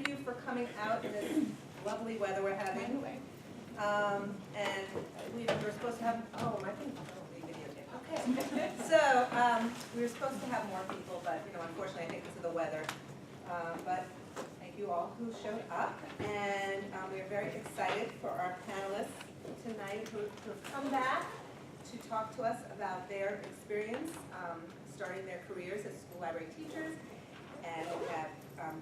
Thank you for coming out in this lovely weather we're having. And we were supposed to have, oh, my thing, okay. So, we were supposed to have more people, but, unfortunately, I think because of the weather. But thank you all who showed up. And we are very excited for our panelists tonight who've come back to talk to us about their experience starting their careers as school library teachers. And we have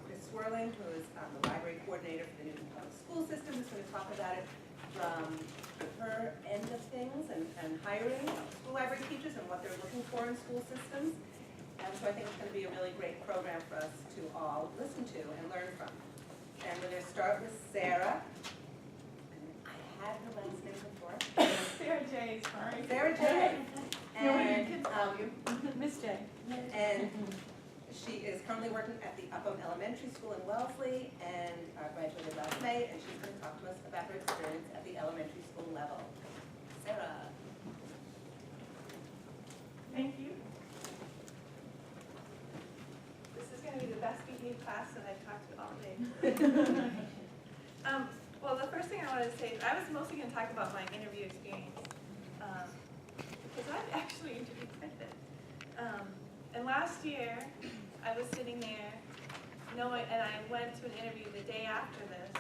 Chris Swerling, who is the library coordinator for the new public school system, who's going to talk about it from her end of things and hiring school library teachers and what they're looking for in school systems. And so I think it's going to be a really great program for us to all listen to and learn from. And we're going to start with Sarah. I had her last name before. Sarah J. Sorry. Sarah J. And Miss J. And she is currently working at the Upham Elementary School in Wellesley and graduated last May, and she's going to talk to us about her experience at the elementary school level. Sarah. Thank you. This is going to be the best behaved class that I've talked to all day. Well, the first thing I wanted to say is I was mostly going to talk about my interview experience because I've actually interviewed quite a bit. And last year, I was sitting there, and I went to an interview the day after this,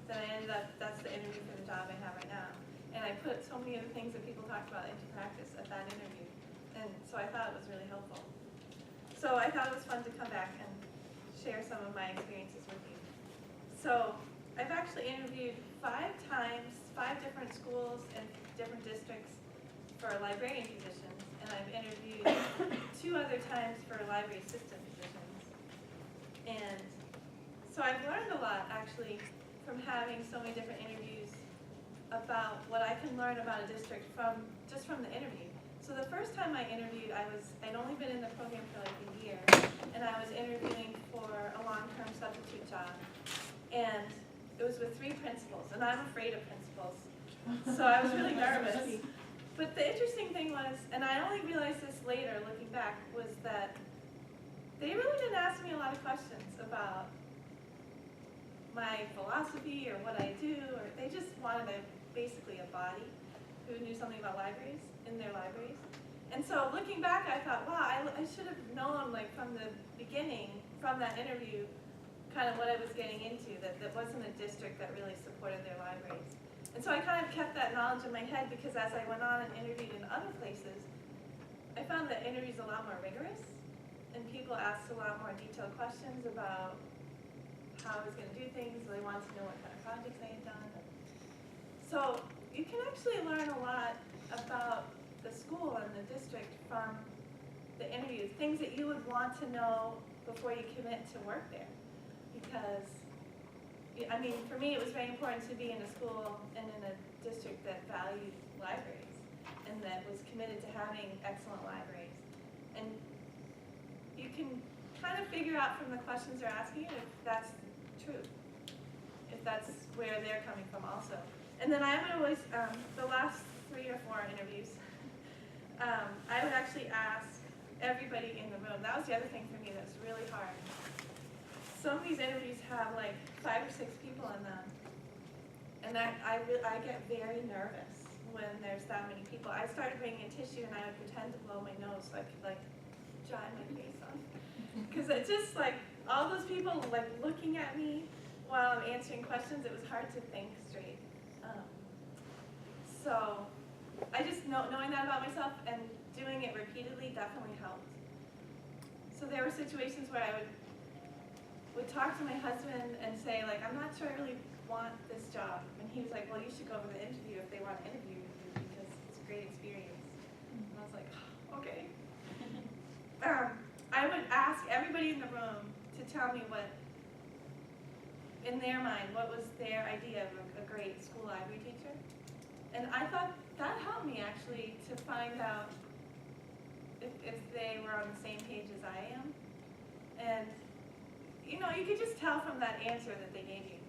then I ended up, that's the interview for the job I have right now. And I put so many of the things that people talked about into practice at that interview. And so I thought it was really helpful. So I thought it was fun to come back and share some of my experiences with you. So I've actually interviewed 5 times, 5 different schools and different districts for librarian positions. And I've interviewed 2 other times for library assistant positions. And so I've learned a lot, actually, from having so many different interviews about what I can learn about a district just from the interview. So the first time I interviewed, I'd only been in the program for like a year, and I was interviewing for a long-term substitute job. And it was with 3 principals, and I'm afraid of principals. So I was really nervous. But the interesting thing was, and I only realized this later looking back, was that they really didn't ask me a lot of questions about my philosophy or what I do, or they just wanted basically a body who knew something about libraries in their libraries. And so looking back, I thought, wow, I should have known like from the beginning, from that interview, kind of what I was getting into, that wasn't a district that really supported their libraries. And so I kind of kept that knowledge in my head because as I went on and interviewed in other places, I found that interviews a lot more rigorous and people asked a lot more detailed questions about how I was going to do things. They wanted to know what kind of projects I had done. So you can actually learn a lot about the school and the district from the interviews, things that you would want to know before you commit to work there. Because I mean, for me, it was very important to be in a school and in a district that valued libraries and that was committed to having excellent libraries. And you can kind of figure out from the questions they're asking you if that's true, if that's where they're coming from also. And then I would always, the last 3 or 4 interviews, I would actually ask everybody in the room. That was the other thing for me that was really hard. Some of these interviews have like 5 or 6 people in them, and I get very nervous when there's that many people. I started bringing a tissue and I would pretend to blow my nose so I could like dry my face off, because it's just like all those people like looking at me while I'm answering questions. It was hard to think straight. So I just knowing that about myself and doing it repeatedly definitely helped. So there were situations where I would talk to my husband and say, like, I'm not sure I really want this job. And he was like, well, you should go over the interview if they want to interview you because it's a great experience. And I was like, oh, okay. I would ask everybody in the room to tell me what, in their mind, what was their idea of a great school library teacher. And I thought that helped me actually to find out if they were on the same page as I am. And you know, you could just tell from that answer that they gave you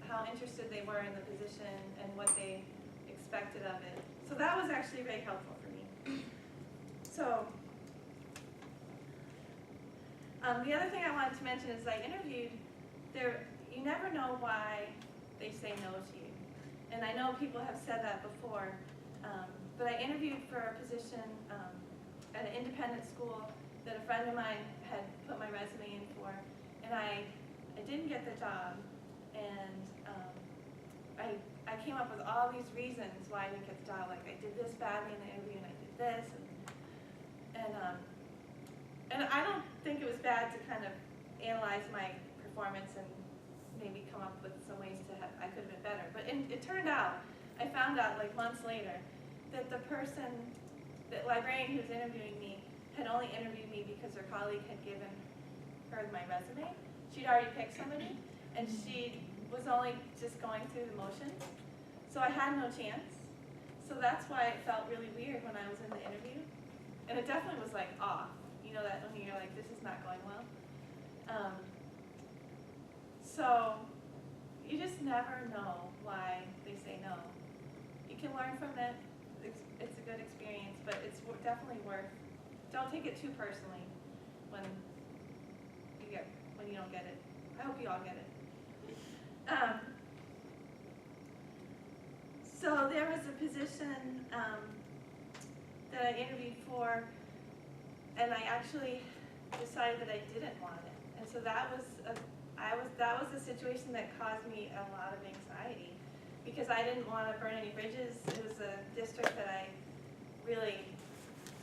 how interested they were in the position and what they expected of it. So that was actually very helpful for me. So the other thing I wanted to mention is I interviewed you never know why they say no to you. And I know people have said that before, but I interviewed for a position at an independent school that a friend of mine had put my resume in for, and I didn't get the job, and I came up with all these reasons why I didn't get the job, like I did this badly in the interview, and I did this, and I don't think it was bad to kind of analyze my performance and maybe come up with some ways I could have been better. But it turned out, I found out like months later, that the librarian who was interviewing me had only interviewed me because her colleague had given her my resume. She'd already picked somebody, and she was only just going through the motions. So I had no chance. So that's why it felt really weird when I was in the interview. And it definitely was like off. You know that when you're like, this is not going well. So you just never know why they say no. You can learn from it. It's a good experience, but it's definitely worth. Don't take it too personally when you don't get it. I hope you all get it. So there was a position that I interviewed for, and I actually decided that I didn't want it, and so that was a situation that caused me a lot of anxiety because I didn't want to burn any bridges. It was a district that I really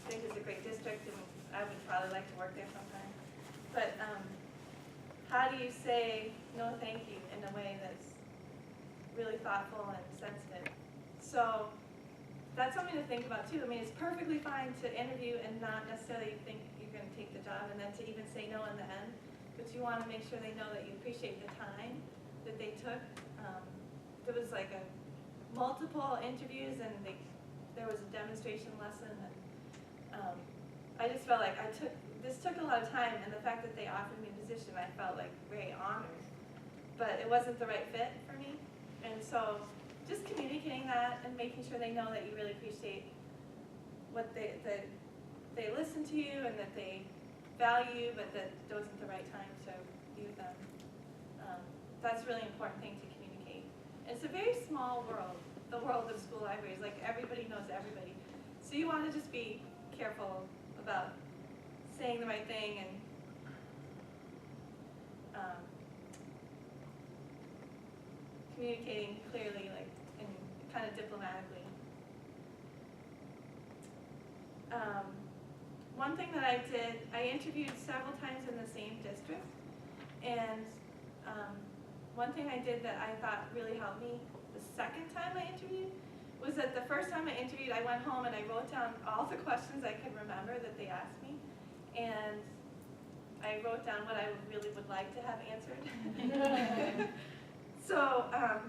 think is a great district, and I would probably like to work there sometime. But how do you say no thank you in a way that's really thoughtful and sensitive? So that's something to think about too. I mean, it's perfectly fine to interview and not necessarily think you're going to take the job, and then to even say no in the end. But you want to make sure they know that you appreciate the time that they took. There was like multiple interviews, and there was a demonstration lesson, and I just felt like this took a lot of time, and the fact that they offered me a position, I felt like very honored. But it wasn't the right fit for me, and so just communicating that and making sure they know that you really appreciate what that they listen to you and that they value, but that it wasn't the right time to be with them. That's a really important thing to communicate. It's a very small world, the world of school libraries. Like everybody knows everybody. So you want to just be careful about saying the right thing and communicating clearly, like, and kind of diplomatically. One thing that I did, I interviewed several times in the same district, and one thing I did that I thought really helped me the second time I interviewed was that the first time I interviewed, I went home and I wrote down all the questions I could remember that they asked me, and I wrote down what I really would like to have answered. So I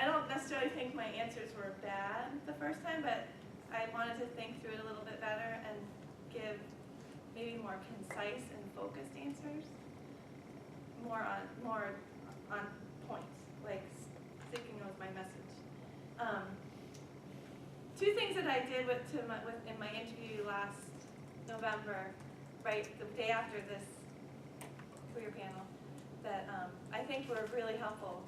don't necessarily think my answers were bad the first time, but I wanted to think through it a little bit better and give maybe more concise and focused answers, more on points, like sticking with my message. Two things that I did in my interview last November, right the day after this career panel, that I think were really helpful,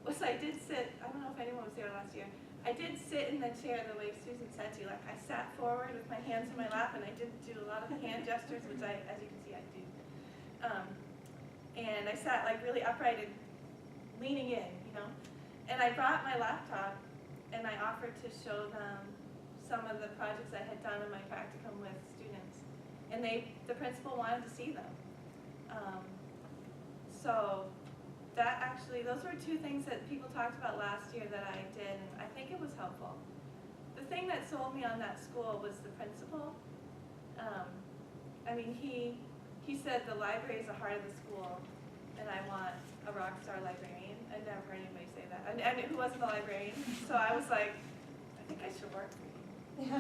was I did sit, I don't know if anyone was there last year, I did sit in the chair the way Susan said to, like I sat forward with my hands in my lap, and I did do a lot of hand gestures, which as you can see, I do. And I sat like really upright and leaning in, you know. And I brought my laptop, and I offered to show them some of the projects I had done in my practicum with students. And the principal wanted to see them. So that actually, those were two things that people talked about last year that I did, and I think it was helpful. The thing that sold me on that school was the principal. I mean, he said the library is the heart of the school, and I want a rock star librarian. I'd never heard anybody say that. I knew who wasn't a librarian, so I was like, I think I should work for you.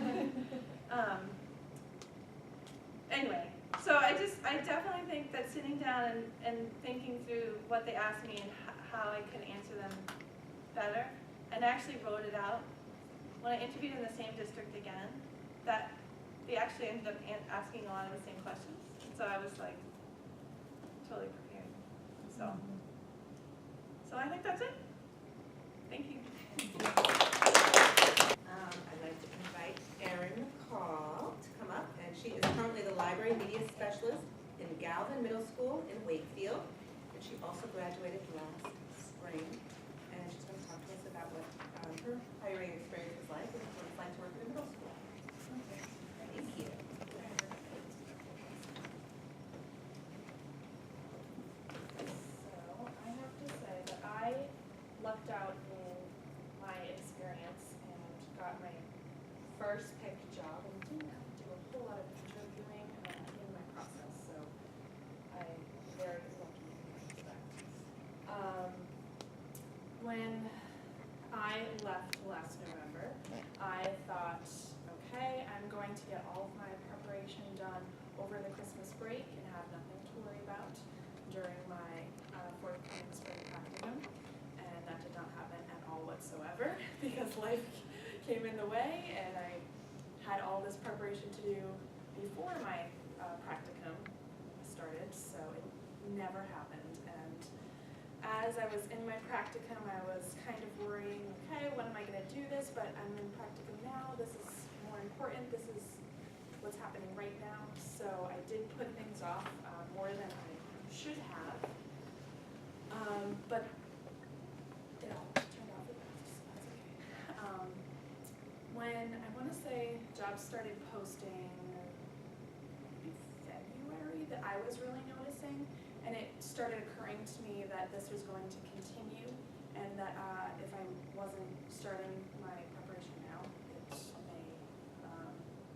Anyway, so I definitely think that sitting down and thinking through what they asked me and how I can answer them better, and actually wrote it out. When I interviewed in the same district again, that they actually ended up asking a lot of the same questions. So I was like totally prepared. So I think that's it. Thank you. I'd like to invite Erin McCall to come up, and she is currently the library media specialist in Galvin Middle School in Wakefield, and she also graduated last spring, and she's going to talk to us about what her hiring experience was like and what it's like to work in a middle school. Thank you. So I have to say that I lucked out in my experience and got my first pick job and didn't have to do a whole lot of interviewing in my process, so I'm very lucky in that respect. When I left last November, I thought, okay, I'm going to get all of my preparation done over the Christmas break and have nothing to worry about during my forthcoming spring practicum, and that did not happen at all whatsoever because life came in the way and I had all this preparation to do before my practicum started, so it never happened. And as I was in my practicum, I was kind of worrying, okay, when am I going to do this? But I'm in practicum now, this is more important, this is what's happening right now. So I did put things off more than I should have, but it all turned out the best, so that's okay. When, I want to say, jobs started posting maybe February, that I was really noticing, and it started occurring to me that this was going to continue, and that if I wasn't starting my preparation now, it may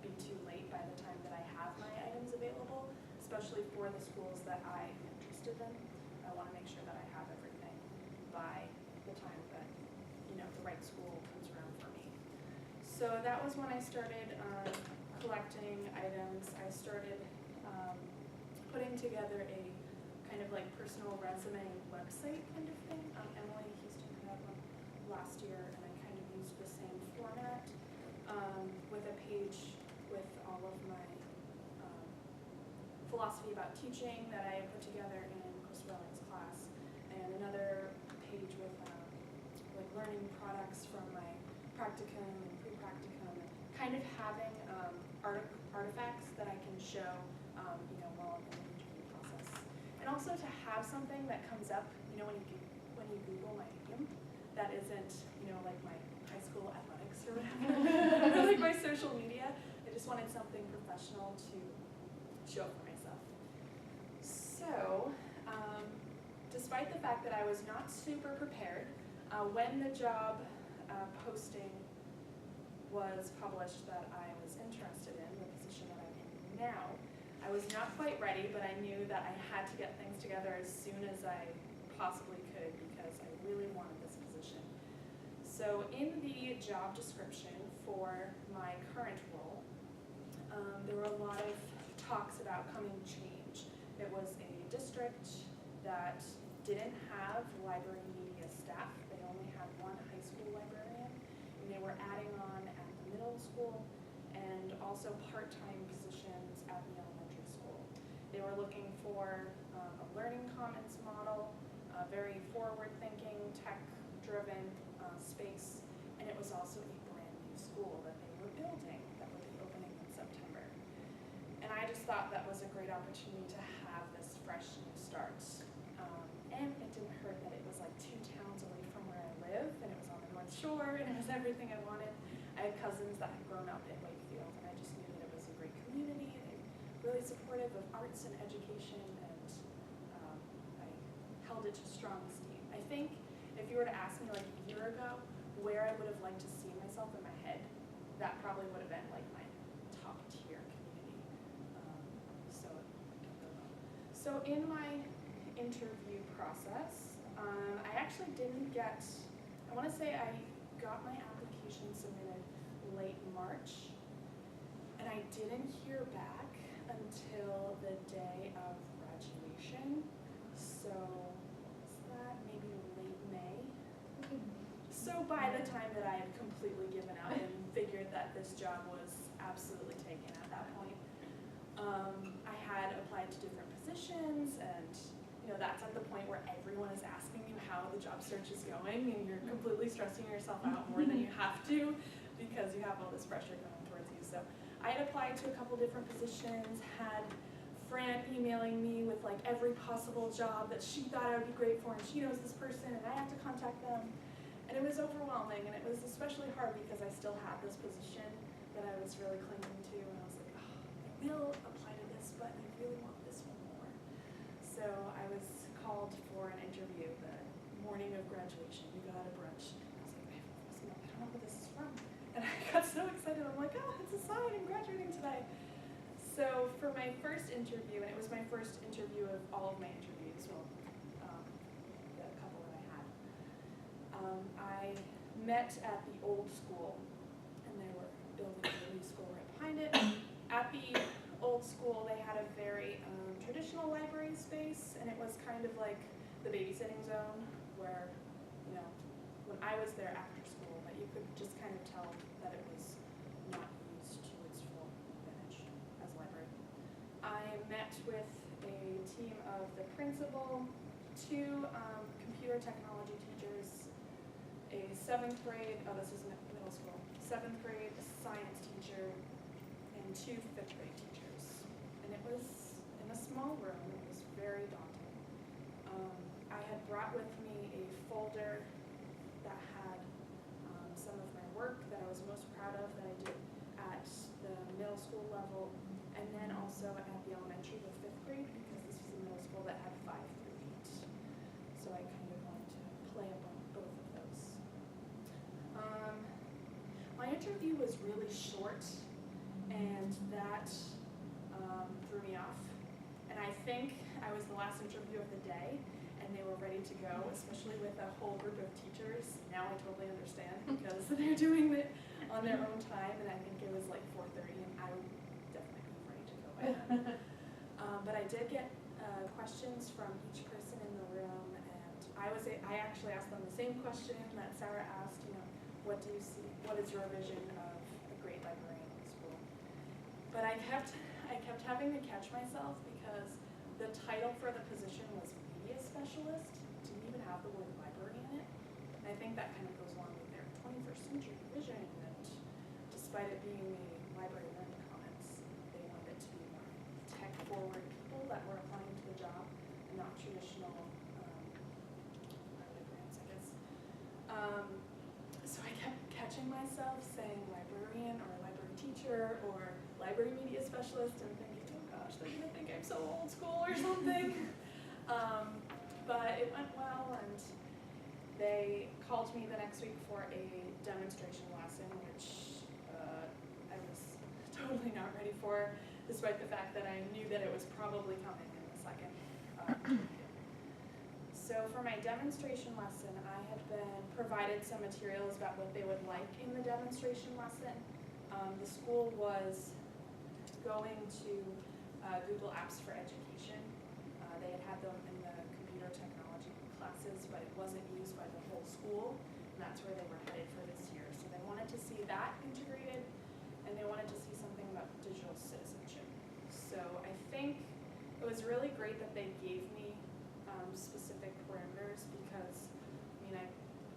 be too late by the time that I have my items available, especially for the schools that I'm interested in. I want to make sure that I have everything by the time that, you know, the right school comes around for me. So that was when I started collecting items. I started putting together a kind of like personal resume website kind of thing. Emily Houston had one last year, and I kind of used the same format with a page with all of my philosophy about teaching that I had put together in Chris Swerling's class, and another page with like learning products from my practicum and pre-practicum, and kind of having artifacts that I can show, you know, while I'm in the interview process. And also to have something that comes up, you know, when you Google my name, that isn't, you know, like my high school athletics or whatever, or like my social media. I just wanted something professional to show for myself. So, despite the fact that I was not super prepared, when the job posting was published that I was interested in, the position that I'm in now, I was not quite ready, but I knew that I had to get things together as soon as I possibly could because I really wanted this position. So in the job description for my current role, there were a lot of talks about coming change. It was a district that didn't have library media staff. They only had one high school librarian, and they were adding on at the middle school and also part-time positions at the elementary school. They were looking for a learning commons model, a very forward-thinking, tech-driven space, and it was also a brand new school that they were building that would be opening in September. And I just thought that was a great opportunity to have this fresh new start. And it didn't hurt that it was like 2 towns away from where I live, and it was on the North Shore, and it was everything I wanted. I had cousins that had grown up in Wakefield, and I just knew that it was a great community, and they were really supportive of arts and education, and I held it to strong esteem. I think if you were to ask me like a year ago where I would have liked to see myself in my head, that probably would have been like my top tier community. So in my interview process, I actually didn't get, I want to say I got my application submitted late March, and I didn't hear back until the day of graduation. So was that maybe late May? So by the time that I had completely given out and figured that this job was absolutely taken at that point, I had applied to different positions and that's at the point where everyone is asking you how the job search is going, and you're completely stressing yourself out more than you have to because you have all this pressure going towards you. So I had applied to a couple different positions, had Fran emailing me with like every possible job that she thought I would be great for, and she knows this person, and I have to contact them. And it was overwhelming, and it was especially hard because I still had this position that I was really clinging to, and I was like, oh, I will apply to this, but I really want this one more. So I was called for an interview the morning of graduation. We got a brunch. I was like, I don't know who this is from. And I got so excited. I'm like, oh, it's a sign, I'm graduating today. So for my first interview, and it was my first interview of all of my interviews, well, the couple that I had, I met at the old school, and they were building a new school right behind it. At the old school, they had a very traditional library space, and it was kind of like the babysitting zone where, when I was there after school, that you could just kind of tell that it was not used to its full advantage as a library. I met with a team of the principal, 2 computer technology teachers, a 7th grade, this is middle school, 7th grade science teacher, and 2 5th grade teachers. And it was in a small room. It was very daunting. I had brought with me a folder that had some of my work that I was most proud of that I did at the middle school level, and then also at the elementary, the 5th grade, because this was a middle school that had 5 through 8. So I kind of wanted to play up on both of those. My interview was really short, and that threw me off. And I think I was the last interview of the day, and they were ready to go, especially with a whole group of teachers. Now I totally understand because they're doing it on their own time, and I think it was like 4:30, and I would definitely be ready to go by then. But I did get questions from each person in the room, and I actually asked them the same question that Sarah asked. What do you see? What is your vision of a great librarian in school? But I kept having to catch myself because the title for the position was media specialist. It didn't even have the word library in it. And I think that kind of goes along with their 21st century vision, that despite it being a library learning commons, they wanted it to be more tech-forward people that were applying to the job, and not traditional librarians, I guess. So I kept catching myself saying librarian or library teacher or library media specialist, and thinking, oh gosh, they're gonna think I'm so old school or something. But it went well, and they called me the next week for a demonstration lesson, which I was totally not ready for, despite the fact that I knew that it was probably coming in the second interview. So for my demonstration lesson, I had been provided some materials about what they would like in the demonstration lesson. The school was going to Google Apps for Education. They had them in the computer technology classes, but it wasn't used by the whole school, and that's where they were headed for this year. So they wanted to see that integrated, and they wanted to see something about digital citizenship. So I think it was really great that they gave me specific parameters, because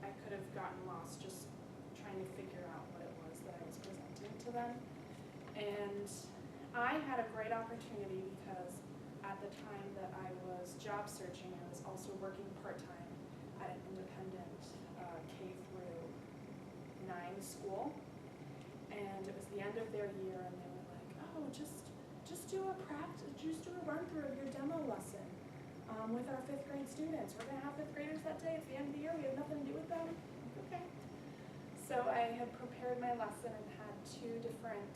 I could have gotten lost just trying to figure out what it was that I was presenting to them. And I had a great opportunity because at the time that I was job searching, I was also working part-time at an independent K through 9 school, and it was the end of their year, and they were like, oh, just do a run-through of your demo lesson with our 5th grade students. We're going to have 5th graders that day. It's the end of the year. We have nothing to do with them. Okay. So I had prepared my lesson and had 2 different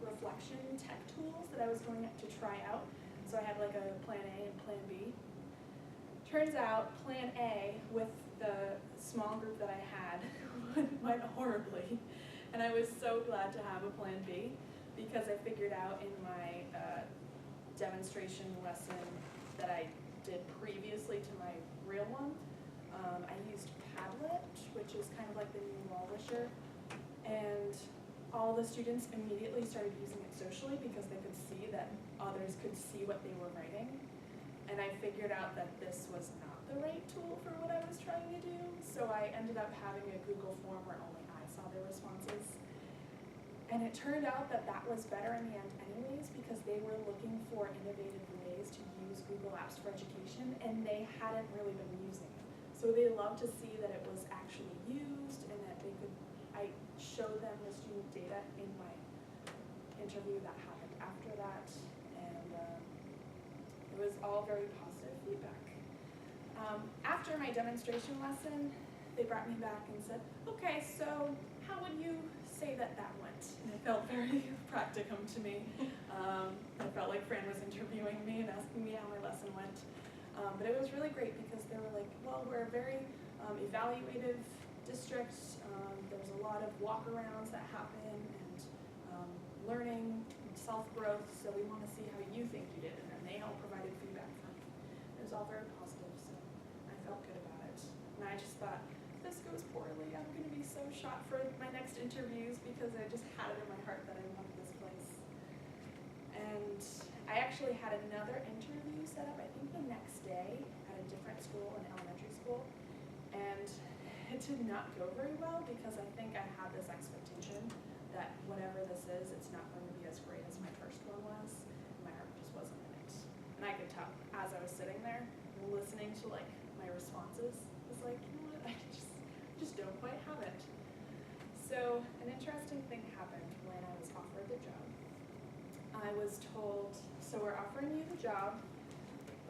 reflection tech tools that I was going to try out. So I had like a plan A and plan B. Turns out plan A with the small group that I had went horribly. And I was so glad to have a plan B, because I figured out in my demonstration lesson that I did previously to my real one, I used Padlet, which is kind of like the new Wallisher, and all the students immediately started using it socially because they could see that others could see what they were writing. And I figured out that this was not the right tool for what I was trying to do. So I ended up having a Google form where only I saw their responses. And it turned out that that was better in the end anyways, because they were looking for innovative ways to use Google Apps for education, and they hadn't really been using it. So they loved to see that it was actually used and that they could, I showed them the student data in my interview that happened after that, and it was all very positive feedback. After my demonstration lesson, they brought me back and said, okay, so how would you say that that went? And it felt very practicum to me. I felt like Fran was interviewing me and asking me how my lesson went. But it was really great because they were like, well, we're a very evaluative district. There's a lot of walkarounds that happen and learning, self-growth, so we want to see how you think you did. And then they all provided feedback for me. It was all very positive, so I felt good about it. And I just thought, if this goes poorly, I'm going to be so shot for my next interviews because I just had it in my heart that I wanted this place. And I actually had another interview set up, I think the next day, at a different school, an elementary school. And it did not go very well because I think I had this expectation that whatever this is, it's not going to be as great as my first one was. My heart just wasn't in it. And I could tell as I was sitting there, listening to like my responses, I was like, you know what, I just don't quite have it. So an interesting thing happened when I was offered the job. I was told, so we're offering you the job,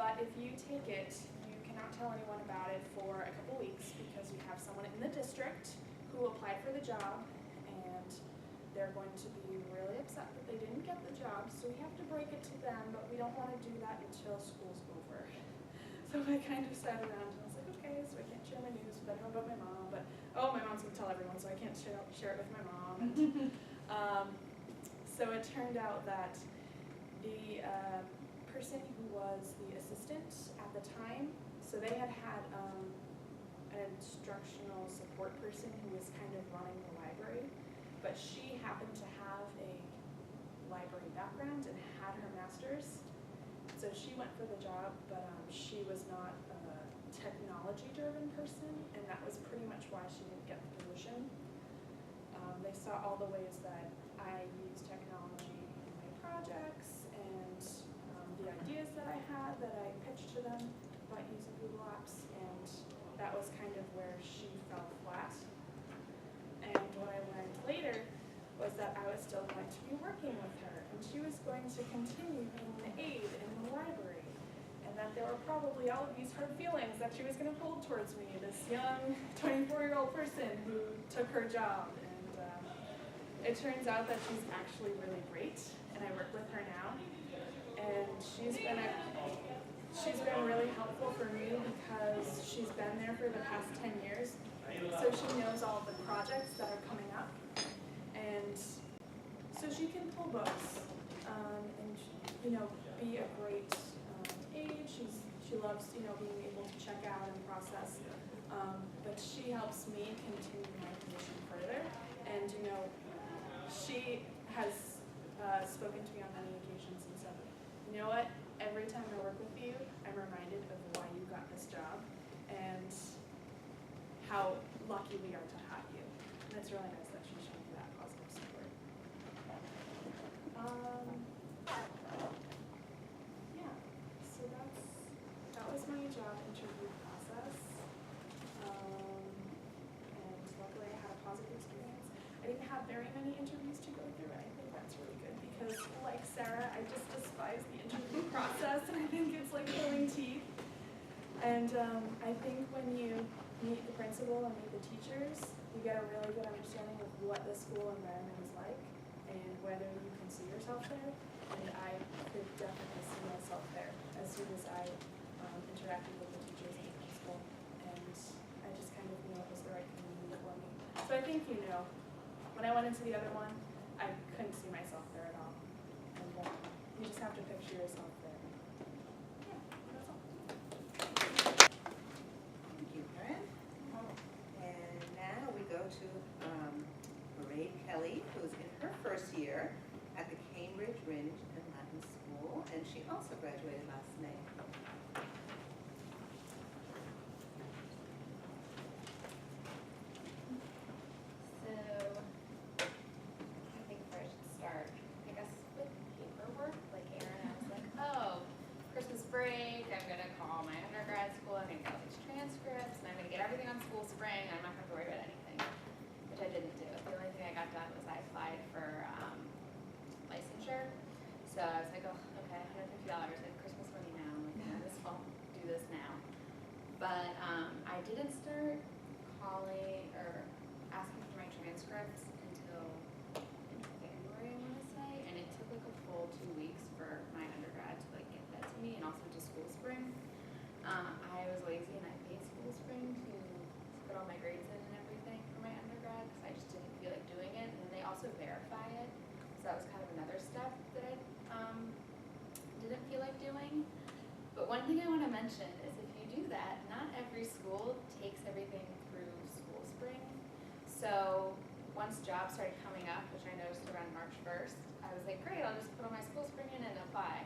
but if you take it, you cannot tell anyone about it for a couple weeks because we have someone in the district who applied for the job and they're going to be really upset that they didn't get the job, so we have to break it to them, but we don't want to do that until school's over. So I kind of sat around and I was like, okay, so I can't share my news with anyone but my mom, but oh, my mom's going to tell everyone, so I can't share it with my mom. And, so it turned out that the person who was the assistant at the time, so they had an instructional support person who was kind of running the library, but she happened to have a library background and had her master's. So she went for the job, but she was not a technology-driven person, and that was pretty much why she didn't get the position. They saw all the ways that I use technology in my projects and the ideas that I had that I pitched to them about using Google Apps, and that was kind of where she fell flat. And what I learned later was that I was still going to be working with her, and she was going to continue being the aide in the library, and that there were probably all of these hard feelings that she was going to hold towards me, this young 24-year-old person who took her job. It turns out that she's actually really great, and I work with her now, and she's been really helpful for me because she's been there for the past 10 years, so she knows all of the projects that are coming up, and so she can pull books and be a great aide. She loves being able to check out and process, but she helps me continue my position further, and she has spoken to me on many occasions and said, you know what, every time I work with you, I'm reminded of why you got this job and how lucky we are to have you. And it's really nice that she showed me that positive support. Yeah, so that was my job interview process. And luckily I had a positive experience. I didn't have very many interviews to go through, and I think that's really good because, like Sarah, I just despise the interview process, and I think it's like pulling teeth. And I think when you meet the principal and meet the teachers, you get a really good understanding of what the school environment is like and whether you can see yourself there. And I could definitely see myself there as soon as I interacted with the teachers and the principal, and I just kind of knew it was the right community for me. So I think when I went into the other one, I couldn't see myself there at all. And you just have to picture yourself there. Yeah, that's all. Thank you, Erin. And now we go to Mairead. Mairead Kelly, who's in her first year at the Cambridge Ringe and Latin School, and she also graduated last May. So, I think where I should start, I guess with paperwork, like Erin, I was like, oh, Christmas break, I'm gonna call my undergrad school, I'm gonna get all these transcripts, and I'm gonna get everything on School Spring, I'm not gonna have to worry about anything, which I didn't do. The only thing I got done was I applied for licensure. So I was like, oh, okay, $150, I have Christmas money now, I'm like, I just won't do this now. But I didn't start calling or asking for my transcripts until in February, I want to say, and it took like a full 2 weeks for my undergrad to like get that to me, and also to School Spring. I was lazy and I paid School Spring to put all my grades in and everything for my undergrad because I just didn't feel like doing it, and then they also verify it, so that was kind of another step that I didn't feel like doing. But one thing I want to mention is if you do that, not every school takes everything through School Spring. So once jobs started coming up, which I noticed around March 1st, I was like, great, I'll just put all my School Spring in and apply.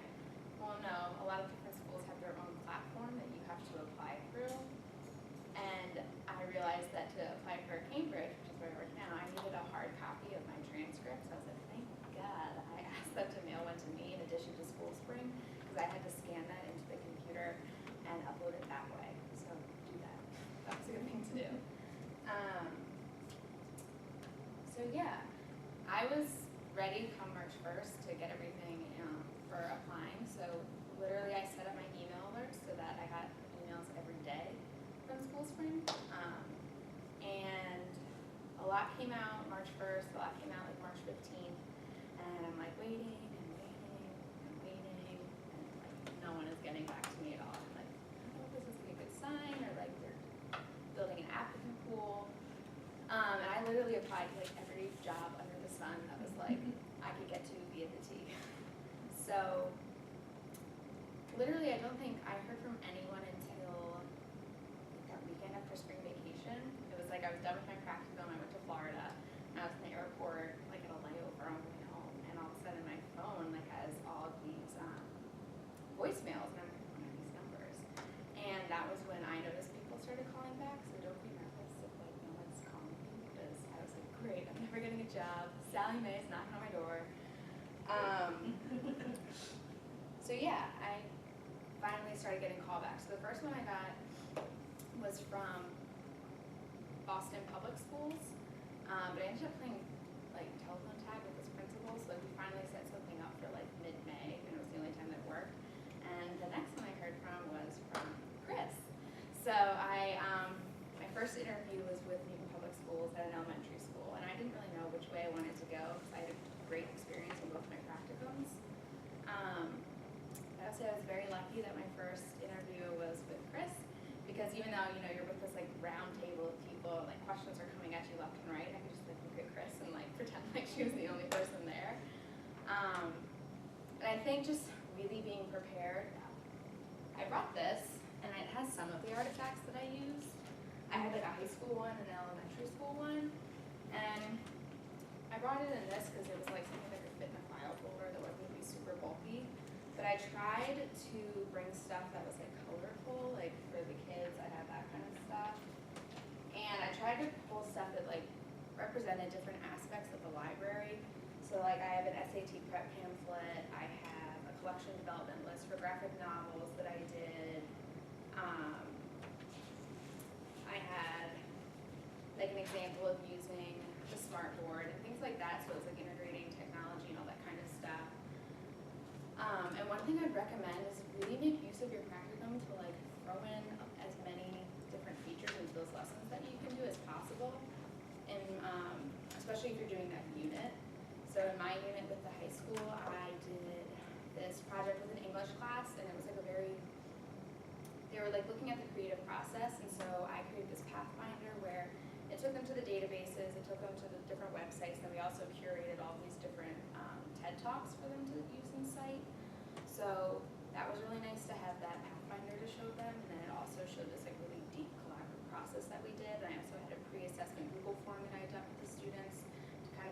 Well, no, a lot of different schools have their own platform that you have to apply through. And I realized that to apply for Cambridge, which is where I work now, I needed a hard copy of my transcripts. I was like, thank God I asked them to mail one to me in addition to School Spring, because I had to scan that into the computer and upload it that way. So do that. That was a good thing to do. So yeah, I was ready come March 1st to get everything for applying. So literally I set up my email alerts so that I got emails every day from School Spring. And a lot came out March 1st, a lot came out like March 15th. And I'm like waiting and waiting and waiting, and like no one is getting back to me at all. I'm like, I don't know if this is like a good sign or like they're building an applicant pool. And I literally applied to like every job under the sun that was like I could get to via the T. So literally I don't think I heard from anyone until that weekend after spring vacation. It was like I was done with my practicum, I went to Florida, and I was in the airport like at a layover on my way home, and all of a sudden my phone like has all of these voicemails, and I'm like, what are these numbers? And that was when I noticed people started calling back, so don't be nervous if like no one's calling me, because I was like, great, I'm never getting a job, Sally Mae is knocking on my door. So yeah, I finally started getting callbacks. So the first one I got was from Boston Public Schools, but I ended up playing like telephone tag with this principal, so like we finally set something up for like mid-May, and it was the only time that worked. And the next one I heard from was from Chris. So my first interview was with Newton Public Schools at an elementary school, and I didn't really know which way I wanted to go because I had a great experience in both my practicums. I would say I was very lucky that my first interview was with Chris, because even though you're with this like round table of people, like questions are coming at you left and right, I could just like look at Chris and like pretend like she was the only person there. And I think just really being prepared. I brought this, and it has some of the artifacts that I used. I had like a high school one and an elementary school one, and I brought it in this because it was like something that could fit in a file folder that wasn't going to be super bulky. But I tried to bring stuff that was like colorful, like for the kids, I had that kind of stuff. And I tried to pull stuff that like represented different aspects of the library. So like I have an SAT prep pamphlet, I have a collection development list for graphic novels that I did. I had like an example of using the smartboard and things like that, so it's like integrating technology and all that kind of stuff. And one thing I'd recommend is really make use of your practicum to like throw in as many different features into those lessons that you can do as possible, and especially if you're doing that unit. So in my unit with the high school, I did this project with an English class, and it was like they were like looking at the creative process, and so I created this pathfinder where it took them to the databases, it took them to the different websites, and we also curated all these different TED Talks for them to use in site. So that was really nice to have that pathfinder to show them, and then it also showed this like really deep collaborative process that we did. And I also had a pre-assessment Google form that I had done with the students to kind of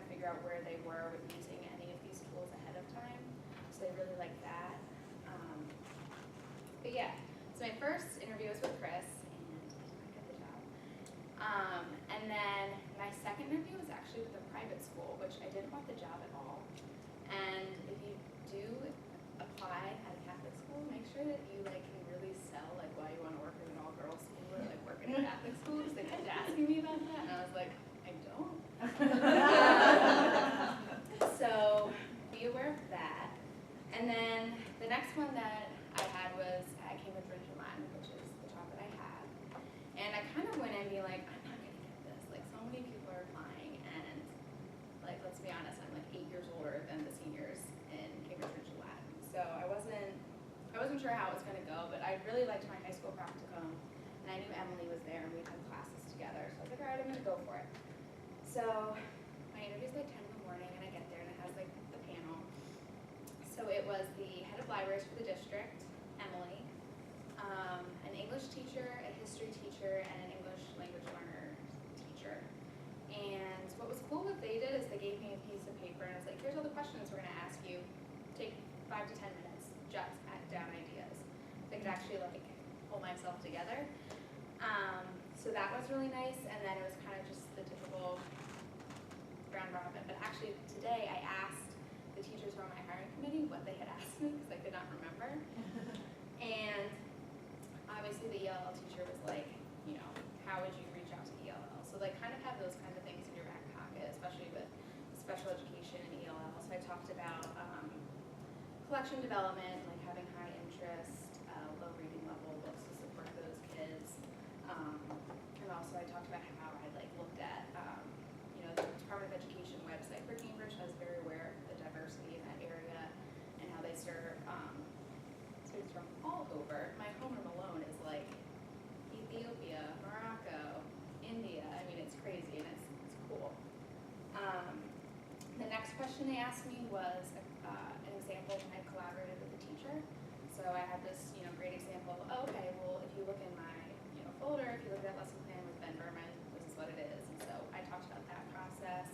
were with using any of these tools ahead of time. So they really liked that. But yeah, so my first interview was with Chris, and I got the job. And then my second interview was actually with a private school, which I didn't want the job at all. And if you do apply at a Catholic school, make sure that you like can really sell like why you want to work in an all-girls school or like work in a Catholic school, because they kept asking me about that, and I was like, I don't. So be aware of that. And then the next one that I had was at Cambridge Latin, which is the job that I had. And I kind of went in being like, I'm not gonna get this. Like so many people are applying, and like let's be honest, I'm like 8 years older than the seniors in Cambridge Latin. So I wasn't sure how it was gonna go, but I really liked my high school practicum, and I knew Emily was there and we had classes together. So I was like, all right, I'm gonna go for it. So my interview's like 10 in the morning, and I get there and it has like the panel. So it was the head of libraries for the district, Emily, an English teacher, a history teacher, and an English language learner teacher. And what was cool what they did is they gave me a piece of paper and it was like, here's all the questions we're gonna ask you. Take 5 to 10 minutes, jot down ideas. So I could actually like pull myself together. So that was really nice, and then it was kind of just the typical round robin. But actually today I asked the teachers from my hiring committee what they had asked me because I could not remember. And obviously the ELL teacher was like, you know, how would you reach out to ELL? So like kind of have those kinds of things in your back pocket, especially with special education and ELL. So I talked about collection development, like having high interest, low reading level books to support those kids. And also I talked about how I like looked at, you know, the Department of Education website for Cambridge. I was very aware of the diversity in that area and how they serve students from all over. My homeroom alone is like Ethiopia, Morocco, India. I mean, it's crazy and it's cool. The next question they asked me was an example when I collaborated with a teacher. So I had this, you know, great example. Oh, okay, well, if you look in my, you know, folder, if you look at that lesson plan with Ben Berman, this is what it is. And so I talked about that process.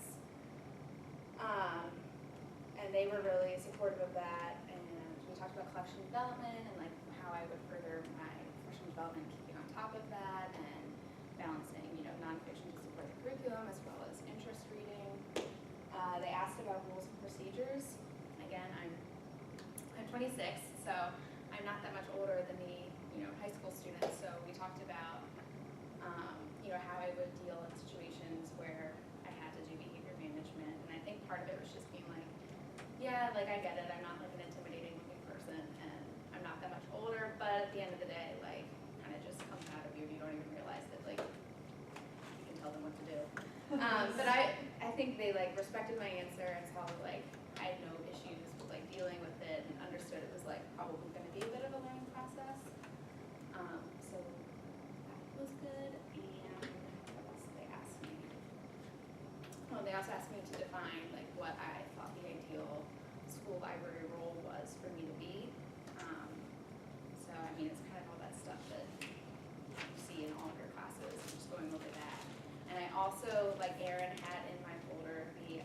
And they were really supportive of that. And we talked about collection development and like how I would further my professional development, keeping on top of that and balancing, you know, nonfiction to support the curriculum as well as interest reading. They asked about rules and procedures. Again, I'm 26, so I'm not that much older than the, you know, high school students. So we talked about, you know, how I would deal in situations where I had to do behavior management. And I think part of it was just being like, yeah, like I get it. I'm not like an intimidating looking person, and I'm not that much older. But at the end of the day, like, kind of just comes out of you. You don't even realize that, like, you can tell them what to do. But I think they like respected my answer and saw that like I had no issues with like dealing with it and understood it was like probably going to be a bit of a learning process. So that was good. And what else did they ask me? Oh, they also asked me to define like what I thought the ideal school library role was for me to be. So I mean, it's kind of all that stuff that you see in all of your classes. I'm just going over that. And I also, like Erin had in my folder, the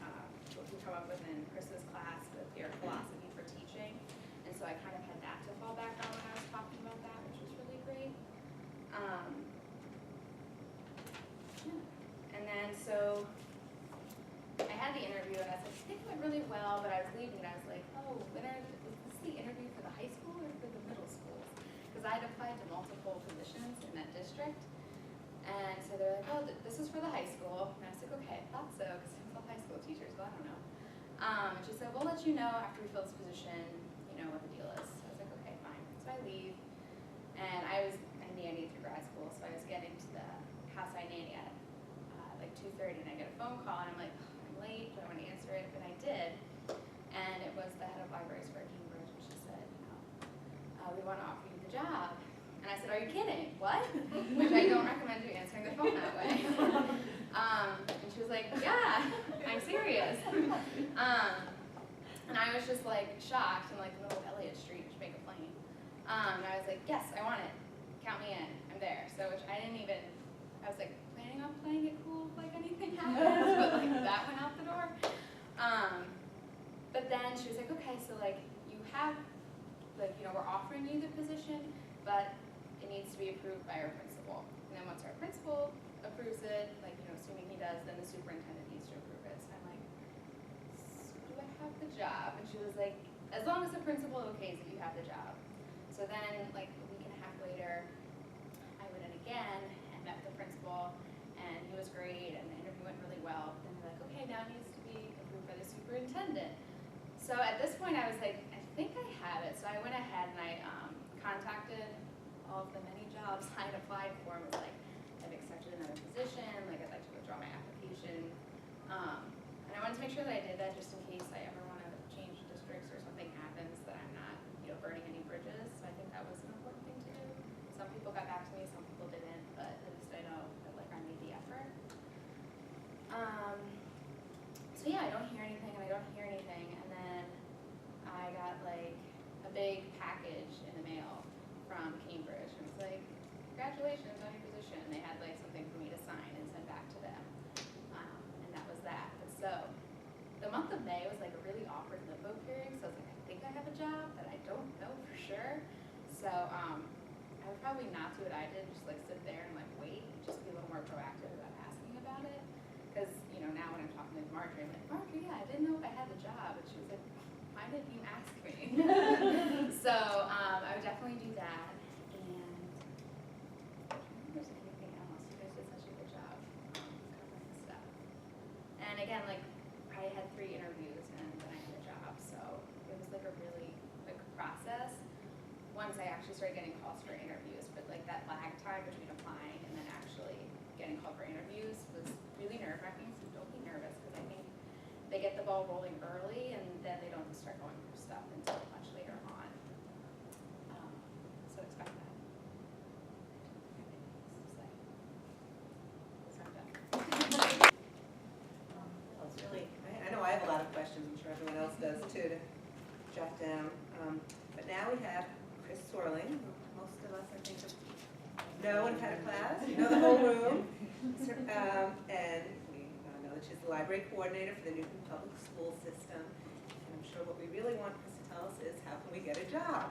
what we come up with in Chris's class with your philosophy for teaching. And so I kind of had that to fall back on when I was talking about that, which was really great. Yeah. And then so I had the interview and I was like, I think it went really well, but I was leaving and I was like, oh, was this the interview for the high school or for the middle schools? Because I had applied to multiple positions in that district. And so they're like, oh, this is for the high school. And I was like, okay, I thought so, because I'm all high school teachers, but I don't know. And she said, we'll let you know after we fill this position, you know, what the deal is. So I was like, okay, fine. So I leave. And I nannied through grad school, so I was getting to the house I nanny at like 2:30, and I get a phone call, and I'm like, oh, I'm late, do I want to answer it? But I did. And it was the head of libraries for Cambridge, and she said, you know, we want to offer you the job. And I said, are you kidding? What? Which I don't recommend you answering the phone that way. And she was like, yeah, I'm serious. And I was just like shocked in like the middle of Elliott Street, Jamaica Plain. And I was like, yes, I want it. Count me in. I'm there. So which I didn't even, I was like planning on playing it cool if like anything happens, but like that went out the door. but it needs to be approved by our principal. And then once our principal approves it, like, you know, assuming he does, then the superintendent needs to approve it. So I'm like, so do I have the job? And she was like, as long as the principal okays it, you have the job. So then, like, a week and a half later, I went in again and met with the principal, and he was great, and the interview went really well. Then they're like, okay, now it needs to be approved by the superintendent. So at this point, I was like, I think I have it. So I went ahead and I contacted all of the many jobs I had applied for, and was like, I've accepted another position, like I'd like to withdraw my application. And I wanted to make sure that I did that just in case I ever want to change districts or something happens, that I'm not, you know, burning any bridges. So I think that was an important thing to do. Some people got back to me, some people didn't, but at least I know that, like, I made the effort. So yeah, I don't hear anything and I don't hear anything, and then I got like a big package in the mail from Cambridge, and it's like, congratulations on your position. They had like something for me to sign and send back to them, and that was that. But so the month of May was like a really awkward limbo period, so I was like, I think I have a job, but I don't know for sure. So I would probably not do what I did, just like sit there and like wait, just be a little more proactive about asking about it. Because, you know, now when I'm talking with Marjorie, I'm like, Marjorie, yeah, I didn't know if I had the job. And she was like, why didn't you ask me? So I would definitely do that. And I don't know if there's anything else. You guys did such a good job covering the stuff. And again, like, I had 3 interviews and then I had a job. So it was like a really quick process. Once I actually started getting calls for interviews, but like that lag time between applying and then actually getting called for interviews was really nerve-wracking, so don't be nervous, because I think they get the ball rolling early and then they don't start going through stuff until much later on. So expect that. Well, it's really, I know I have a lot of questions, I'm sure everyone else does too, to jot down. But now we have Chris Swerling, who most of us, I think, know and had a class, you know the whole room. And we know that she's the library coordinator for the Newton Public School System. And I'm sure what we really want Chris to tell us is, how can we get a job?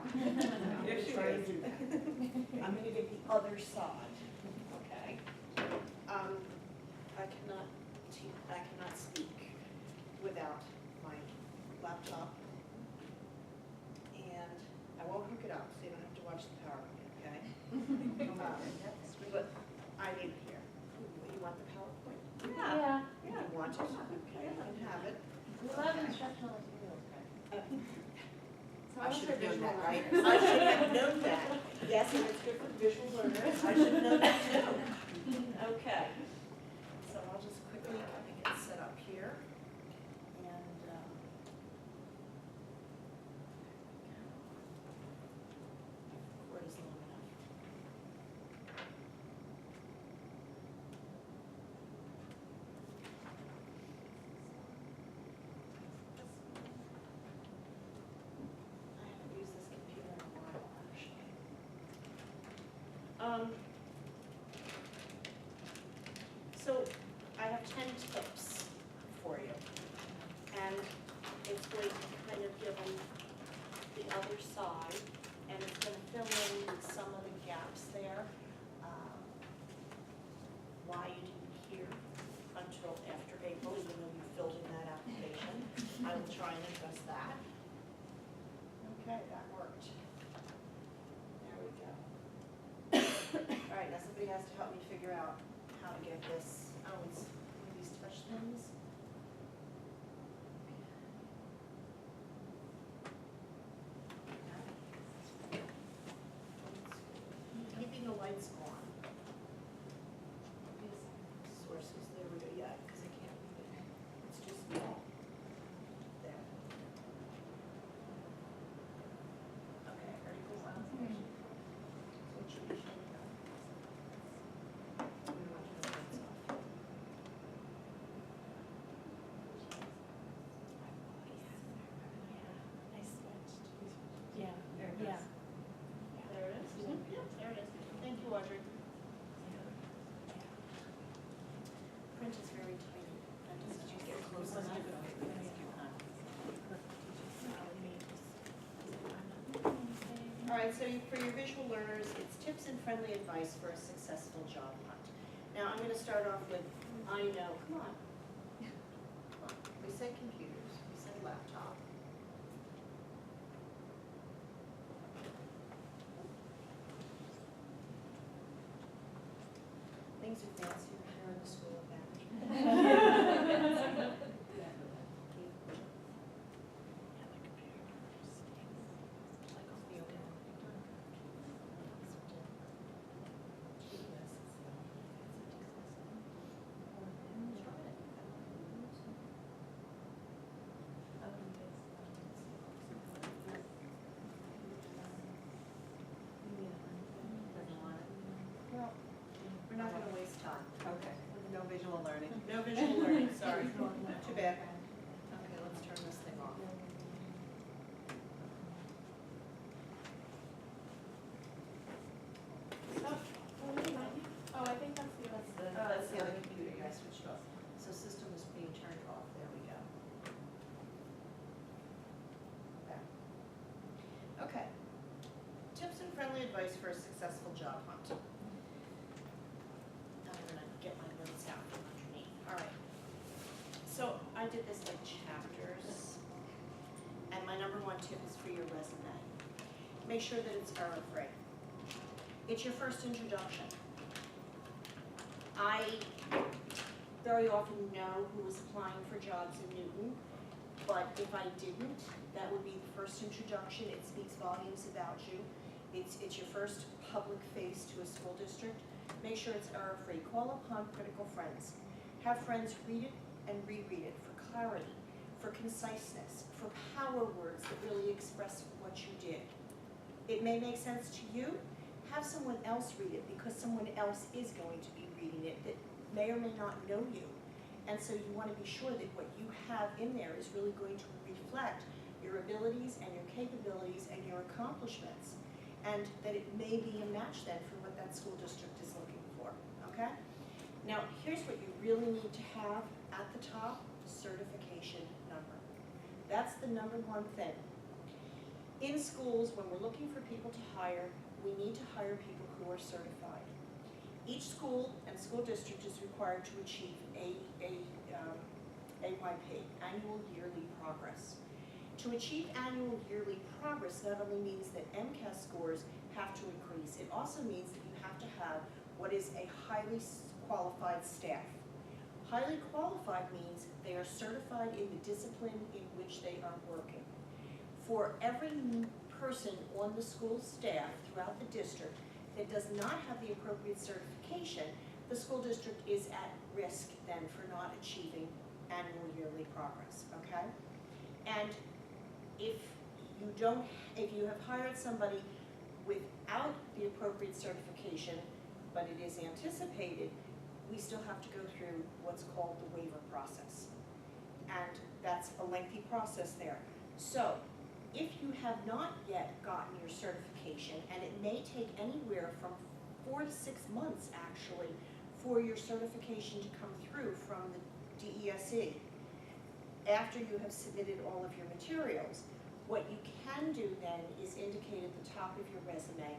Here she Try to is. do that. I'm going to get the other side, okay? I cannot speak without my laptop, and I won't hook it up, so you don't have to watch the PowerPoint, okay? But I need it here. You want the PowerPoint? Yeah. You want it? Okay, you can have it. We love instructional materials, right? I should have known that, right? I should have known that. Yes, and it's good for visual learners. I should have known that too. Okay. So I'll just quickly kind of get set up here. And, where is long enough? I haven't used this computer in a while, actually. So I have 10 tips for you. And it's going to kind of give them the other side, and it's going to fill in some of the gaps there. Why you didn't hear until after April, even though you filled in that application. I will try and address that. Okay, that worked. There we go. All right, now somebody has to help me figure out how to get this. Oh, it's one of these touch things. Keeping the lights on. Sources, there we go, yeah, because I can't read it. It's just small. There. right, so for your visual learners, it's tips and friendly advice for a successful job hunt. Now, I'm gonna start off with, I know, come on. Come on. We said computers, we said laptop. Things are fancier here in the School of Management. Well, we're not gonna waste time. Okay, no visual learning. No visual learning, sorry. Too bad. Okay, let's turn this thing off. Oh, I think that's the other. That's the other computer I switched off. So system is being turned off, there we go. There. Okay. Tips and friendly advice for a successful job hunt. I'm gonna get my notes out from underneath. All right. So I did this in chapters, and my number one tip is for your resume. Make sure that it's error-free. It's your first introduction. I very often know who is applying for jobs in Newton, but if I didn't, that would be the first introduction. It speaks volumes about you. It's your first public face to a school district. Make sure it's error-free. Call upon critical friends. Have friends read it and reread it for clarity, for conciseness, for power words that really express what you did. It may make sense to you. Have someone else read it because someone else is going to be reading it that may or may not know you. And so you want to be sure that what you have in there is really going to reflect your abilities and your capabilities and your accomplishments, and that it may be a match then for what that school district is looking for, okay? Now, here's what you really need to have at the top, certification number. That's the number one thing. In schools, when we're looking for people to hire, we need to hire people who are certified. Each school and school district is required to achieve AYP, annual yearly progress. To achieve annual yearly progress not only means that MCAS scores have to increase, it also means that you have to have what is a highly qualified staff. Highly qualified means they are certified in the discipline in which they are working. For every person on the school staff throughout the district that does not have the appropriate certification, the school district is at risk then for not achieving annual yearly progress, okay? And if you have hired somebody without the appropriate certification, but it is anticipated, we still have to go through what's called the waiver process. And that's a lengthy process there. So, if you have not yet gotten your certification, and it may take anywhere from 4 to 6 months actually for your certification to come through from the DESE, after you have submitted all of your materials, what you can do then is indicate at the top of your resume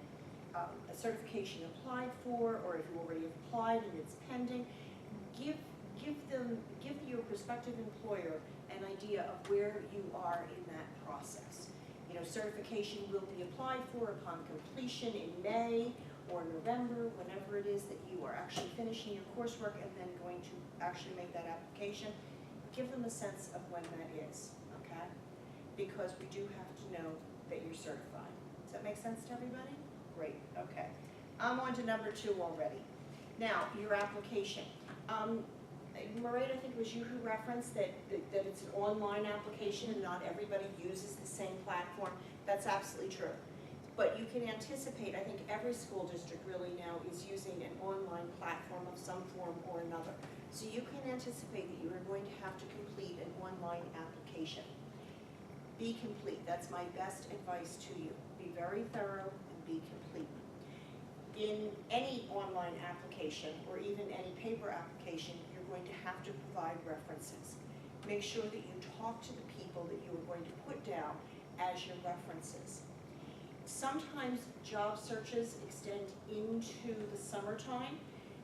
a certification applied for, or if you already applied and it's pending. Give your prospective employer an idea of where you are in that process. You know, certification will be applied for upon completion in May or November, whenever it is that you are actually finishing your coursework and then going to actually make that application. Give them a sense of when that is, okay? Because we do have to know that you're certified. Does that make sense to everybody? Great, okay. I'm on to number 2 already. Now, your application. Mairead, I think it was you who referenced that it's an online application and not everybody uses the same platform. That's absolutely true. But you can anticipate, I think every school district really now is using an online platform of some form or another. So you can anticipate that you are going to have to complete an online application. Be complete, that's my best advice to you. Be very thorough and be complete. In any online application or even any paper application, you're going to have to provide references. Make sure that you talk to the people that you are going to put down as your references. sometimes job searches extend into the summertime,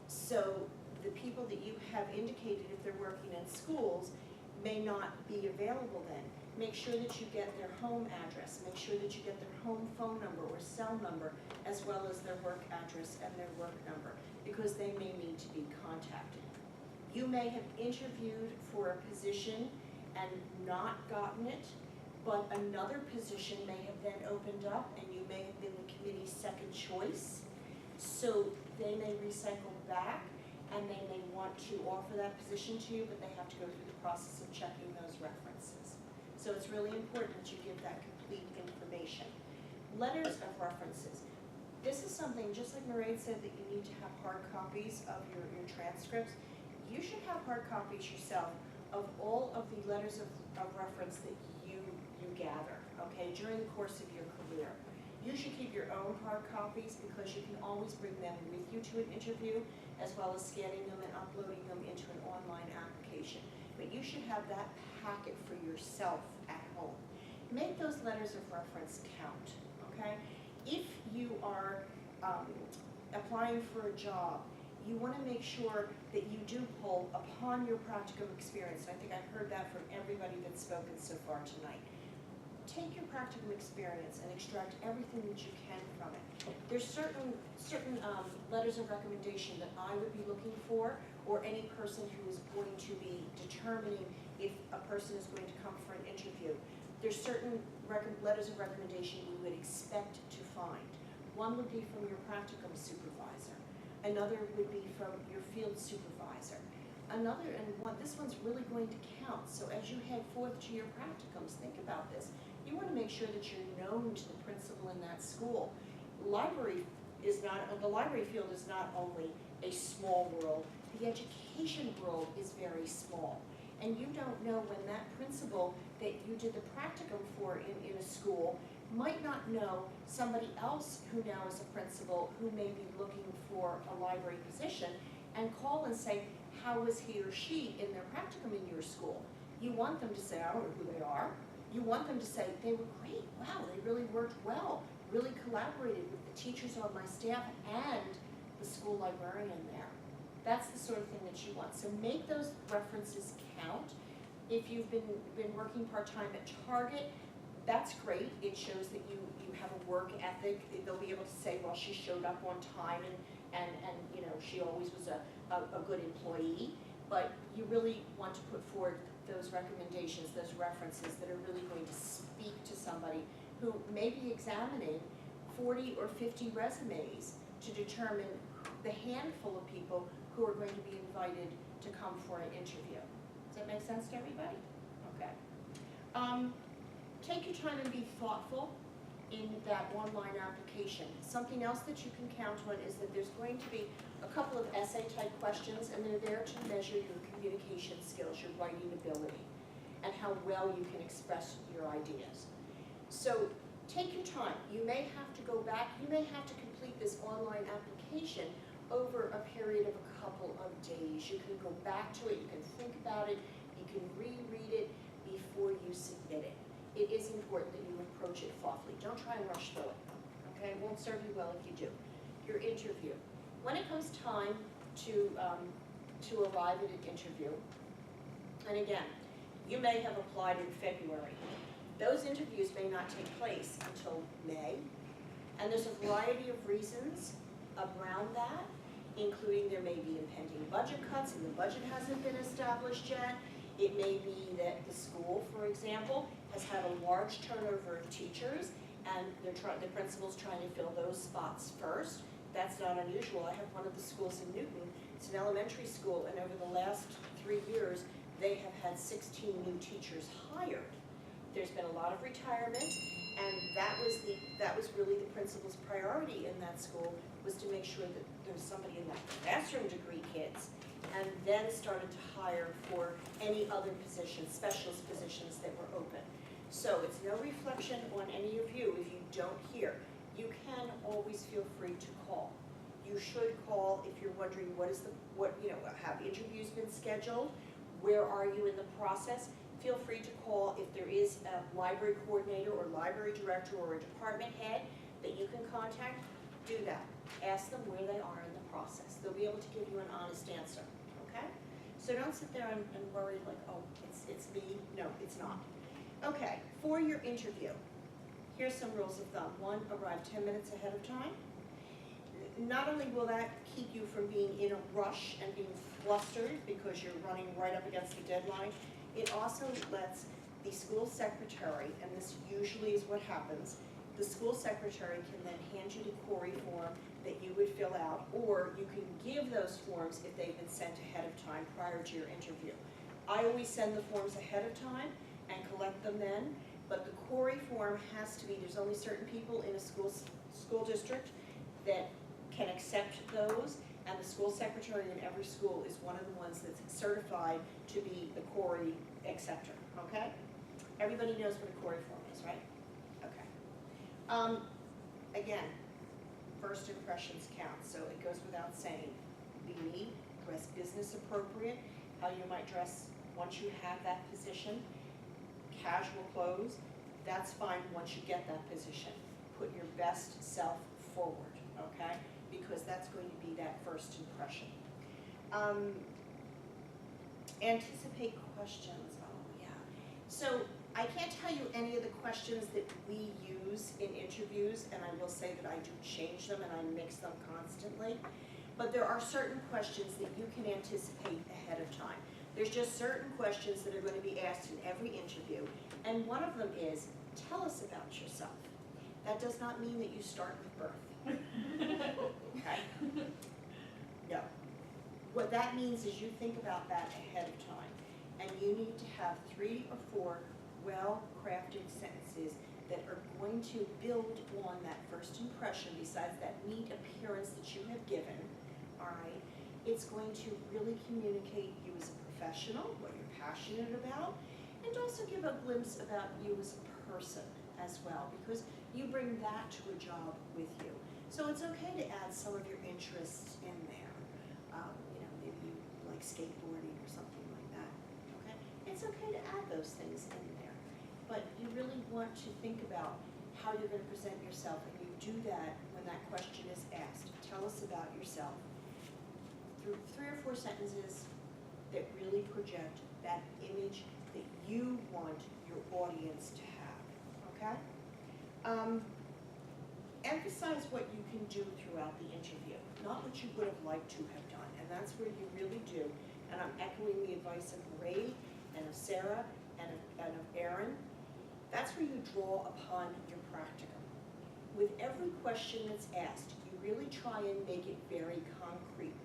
so the people that you have indicated if they're working in schools may not be available then. Make sure that you get their home address, make sure that you get their home phone number or cell number, as well as their work address and their work number, because they may need to be contacted. You may have interviewed for a position and not gotten it, but another position may have then opened up and you may have been the committee's second choice. So they may recycle back and they may want to offer that position to you, but they have to go through the process of checking those references. So it's really important that you give that complete information. Letters of references. This is something, just like Mairead said, that you need to have hard copies of your transcripts. You should have hard copies yourself of all of the letters of reference that you gather, okay, during the course of your career. You should keep your own hard copies because you can always bring them with you to an interview, as well as scanning them and uploading them into an online application. But you should have that packet for yourself at home. Make those letters of reference count, okay? If you are applying for a job, you want to make sure that you do pull upon your practicum experience. I think I've heard that from everybody that's spoken so far tonight. Take your practicum experience and extract everything that you can from it. There's certain letters of recommendation that I would be looking for, or any person who is going to be determining if a person is going to come for an interview. There's certain letters of recommendation you would expect to find. One would be from your practicum supervisor. Another would be from your field supervisor. Another, and this one's really going to count. So as you head forth to your practicums, think about this. You want to make sure that you're known to the principal in that school. The library field is not only a small world, the education world is very small. And you don't know when that principal that you did the practicum for in a school might not know somebody else who now is a principal who may be looking for a library position, and call and say, how was he or she in their practicum in your school? You want them to say, I don't know who they are. You want them to say, they were great, wow, they really worked well, really collaborated with the teachers on my staff and the school librarian there. That's the sort of thing that you want. So make those references count. If you've been working part-time at Target, that's great. It shows that you have a work ethic. They'll be able to say, well, she showed up on time and you know, she always was a good employee. But you really want to put forward those recommendations, those references that are really going to speak to somebody who may be examining 40 or 50 resumes to determine the handful of people who are going to be invited to come for an interview. Does that make sense to everybody? Okay. Take your time and be thoughtful in that online application. Something else that you can count on is that there's going to be a couple of essay-type questions, and they're there to measure your communication skills, your writing ability, and how well you can express your ideas. So take your time. You may have to go back, you may have to complete this online application over a period of a couple of days. You can go back to it, you can think about it, you can reread it before you submit it. It is important that you approach it thoughtfully. Don't try and rush through it, okay? It won't serve you well if you do. Your interview. When it comes time to arrive at an interview, and again, you may have applied in February. Those interviews may not take place until May, and there's a variety of reasons around that, including there may be impending budget cuts and the budget hasn't been established yet. It may be that the school, for example, has had a large turnover of teachers and the principal's trying to fill those spots first. That's not unusual. I have one of the schools in Newton. It's an elementary school, and over the last 3 years, they have had 16 new teachers hired. There's been a lot of retirements, and that was really the principal's priority in that school, was to make sure that there was somebody in that classroom degree kids, and then started to hire for any other positions, specialist positions that were open. So it's no reflection on any of you if you don't hear. You can always feel free to call. You should call if you're wondering have interviews been scheduled? Where are you in the process? Feel free to call if there is a library coordinator or library director or a department head that you can contact, do that. Ask them where they are in the process. They'll be able to give you an honest answer, okay? So don't sit there and worry like, oh, it's me. No, it's not. Okay, for your interview, here's some rules of thumb. 1, arrive 10 minutes ahead of time. Not only will that keep you from being in a rush and being flustered because you're running right up against the deadline, it also lets the school secretary, and this usually is what happens, the school secretary can then hand you the query form that you would fill out, or you can give those forms if they've been sent ahead of time prior to your interview. I always send the forms ahead of time and collect them then, but the query form has to be, there's only certain people in a school district that can accept those, and the school secretary in every school is one of the ones that's certified to be the query acceptor, okay? Everybody knows what a query form is, right? Okay. Again, first impressions count, so it goes without saying. Be neat, dress business appropriate, how you might dress once you have that position. Casual clothes, that's fine once you get that position. Put your best self forward, okay? Because that's going to be that first impression. Anticipate questions, oh yeah. So I can't tell you any of the questions that we use in interviews, and I will say that I do change them and I mix them constantly. But there are certain questions that you can anticipate ahead of time. There's just certain questions that are going to be asked in every interview, and one of them is, tell us about yourself. That does not mean that you start with birth. Okay? No. What that means is you think about that ahead of time, and you need to have 3 or 4 well-crafted sentences that are going to build on that first impression, besides that neat appearance that you have given, all right? It's going to really communicate you as a professional, what you're passionate about, and also give a glimpse about you as a person as well, because you bring that to a job with you. So it's okay to add some of your interests in there. You know, maybe you like skateboarding or something like that, okay? It's okay to add those things in there. But you really want to think about how you're going to present yourself, and you do that when that question is asked. Tell us about yourself. Through 3 or 4 sentences that really project that image that you want your audience to have, okay? Emphasize what you can do throughout the interview, not what you would have liked to have done, and that's where you really do. And I'm echoing the advice of Mairead and of Sarah and of Erin. That's where you draw upon your practicum. With every question that's asked, you really try and make it very concrete.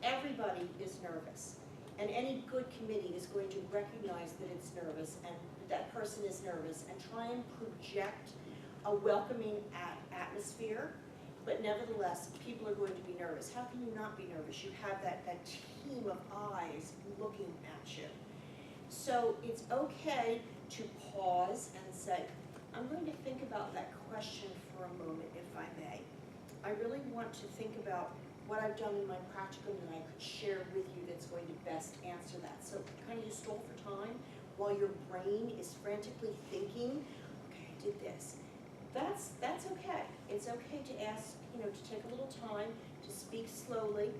Everybody is nervous, and any good committee is going to recognize that it's nervous and that person is nervous and try and project a welcoming atmosphere, but nevertheless, people are going to be nervous. How can you not be nervous? You have that team of eyes looking at you. So it's okay to pause and say, I'm going to think about that question for a moment, if I may. I really want to think about what I've done in my practicum that I could share with you that's going to best answer that. So kind of you stall for time while your brain is frantically thinking, okay, I did this. That's okay. It's okay to ask, to take a little time, to speak slowly.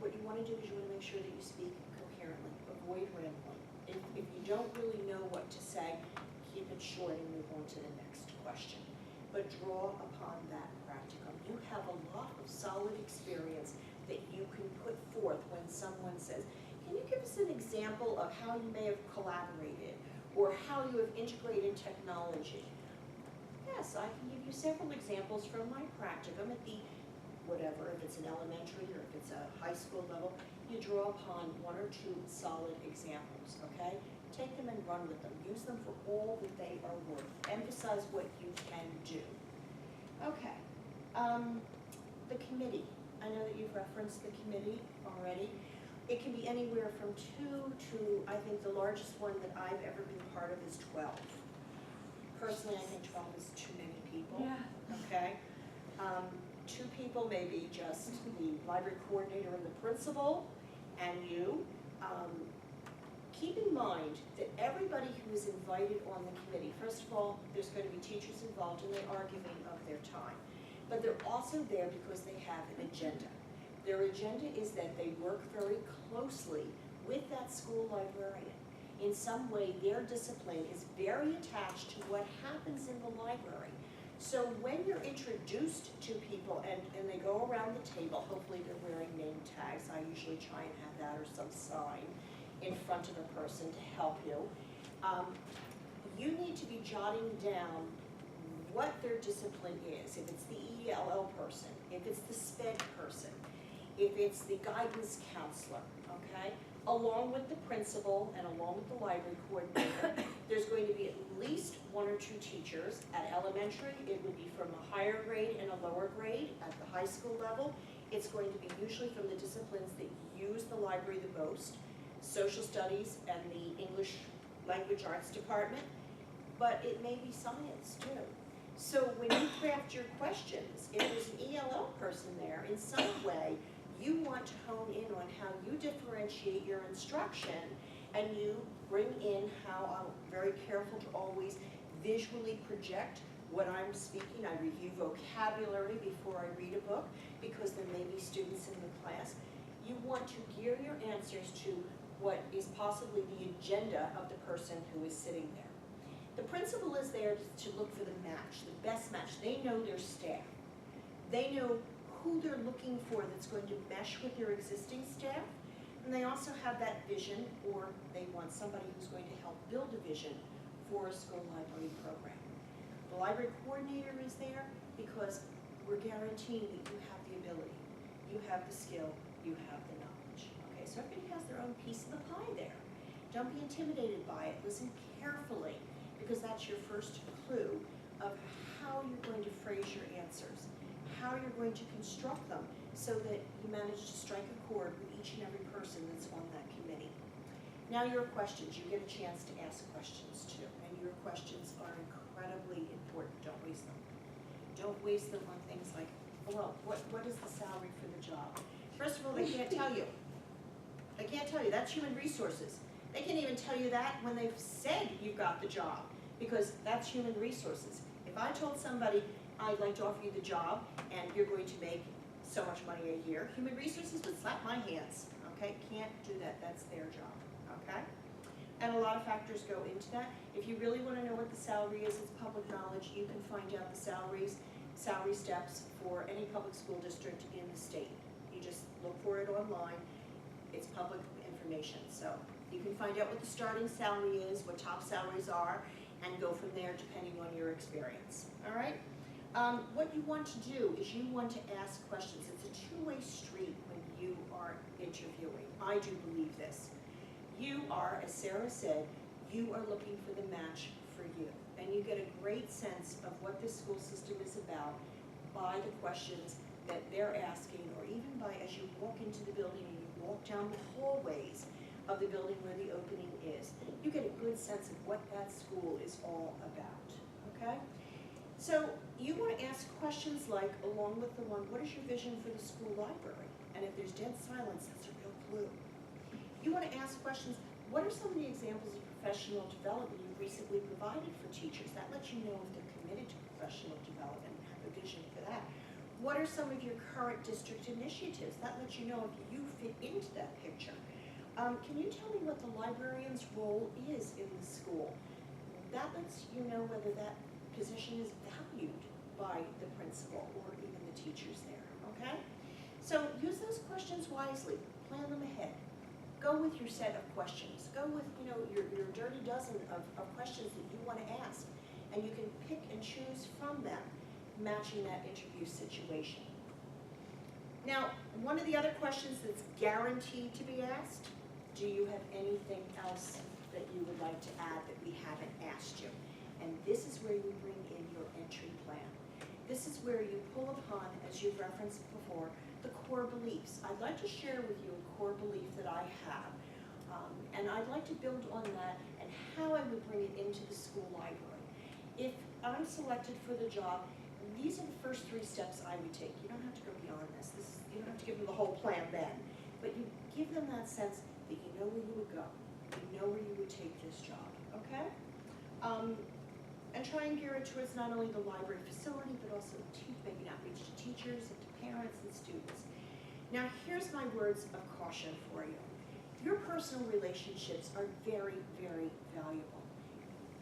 What you want to do is you want to make sure that you speak coherently. Avoid rambling. If you don't really know what to say, keep it short and move on to the next question. But draw upon that practicum. You have a lot of solid experience that you can put forth when someone says, can you give us an example of how you may have collaborated or how you have integrated technology? Yes, I can give you several examples from my practicum at the whatever, if it's an elementary or if it's a high school level, you draw upon 1 or 2 solid examples, okay? Take them and run with them. Use them for all that they are worth. Emphasize what you can do. Okay, the committee. I know that you've referenced the committee already. It can be anywhere from 2 to, I think the largest one that I've ever been part of is 12. Personally, I think 12 is too many people, okay? 2 people, maybe just the library coordinator and the principal and you. Keep in mind that everybody who is invited on the committee, first of all, there's going to be teachers involved and they are giving of their time. But they're also there because they have an agenda. Their agenda is that they work very closely with that school librarian. In some way, their discipline is very attached to what happens in the library. So when you're introduced to people and they go around the table, hopefully they're wearing name tags. I usually try and have that or some sign in front of the person to help you. You need to be jotting down what their discipline is. If it's the ELL person, if it's the SPED person, if it's the guidance counselor, okay? Along with the principal and along with the library coordinator, there's going to be at least 1 or 2 teachers. At elementary, it would be from a higher grade and a lower grade. At the high school level, it's going to be usually from the disciplines that use the library the most, social studies and the English language arts department, but it may be science too. So when you craft your questions, if there's an ELL person there, in some way, you want to hone in on how you differentiate your instruction, and you bring in how I'm very careful to always visually project what I'm speaking. I review vocabulary before I read a book because there may be students in the class. You want to gear your answers to what is possibly the agenda of the person who is sitting there. The principal is there to look for the match, the best match. They know their staff. They know who they're looking for that's going to mesh with their existing staff, and they also have that vision, or they want somebody who's going to help build a vision for a school library program. The library coordinator is there because we're guaranteeing that you have the ability, you have the skill, you have the knowledge. Okay, so everybody has their own piece of the pie there. Don't be intimidated by it. Listen carefully, because that's your first clue of how you're going to phrase your answers, how you're going to construct them so that you manage to strike a chord with each and every person that's on that committee. Now your questions, you get a chance to ask questions too, and your questions are incredibly important. Don't waste them. Don't waste them on things like, well, what is the salary for the job? First of all, they can't tell you. They can't tell you. That's human resources. They can't even tell you that when they've said you've got the job, because that's human resources. If I told somebody, I'd like to offer you the job, and you're going to make so much money a year, human resources would slap my hands, okay? Can't do that, that's their job, okay? And a lot of factors go into that. If you really want to know what the salary is, it's public knowledge. You can find out the salary steps for any public school district in the state. You just look for it online. It's public information, so you can find out what the starting salary is, what top salaries are, and go from there depending on your experience, all right? What you want to do is you want to ask questions. It's a two-way street when you are interviewing. I do believe this. You are, as Sarah said, you are looking for the match for you. And you get a great sense of what this school system is about by the questions that they're asking, or even by as you walk into the building and you walk down the hallways of the building where the opening is. You get a good sense of what that school is all about, okay? So you want to ask questions like, along with the one, what is your vision for the school library? And if there's dead silence, that's a real clue. You want to ask questions, what are some of the examples of professional development you've recently provided for teachers? That lets you know if they're committed to professional development and have a vision for that. What are some of your current district initiatives? That lets you know if you fit into that picture. Can you tell me what the librarian's role is in the school? That lets you know whether that position is valued by the principal or even the teachers there, okay? So use those questions wisely, plan them ahead. Go with your set of questions. Go with, your dirty dozen of questions that you want to ask, and you can pick and choose from them, matching that interview situation. Now, one of the other questions that's guaranteed to be asked, do you have anything else that you would like to add that we haven't asked you? And this is where you bring in your entry plan. This is where you pull upon, as you've referenced before, the core beliefs. I'd like to share with you a core belief that I have, and I'd like to build on that and how I would bring it into the school library. If I'm selected for the job, these are the first 3 steps I would take. You don't have to go beyond this. You don't have to give them the whole plan then, but you give them that sense that you know where you would go, you know where you would take this job. And try and gear it towards not only the library facility, but also making outreach to teachers and to parents and students. Now, here's my words of caution for you. Your personal relationships are very, very valuable.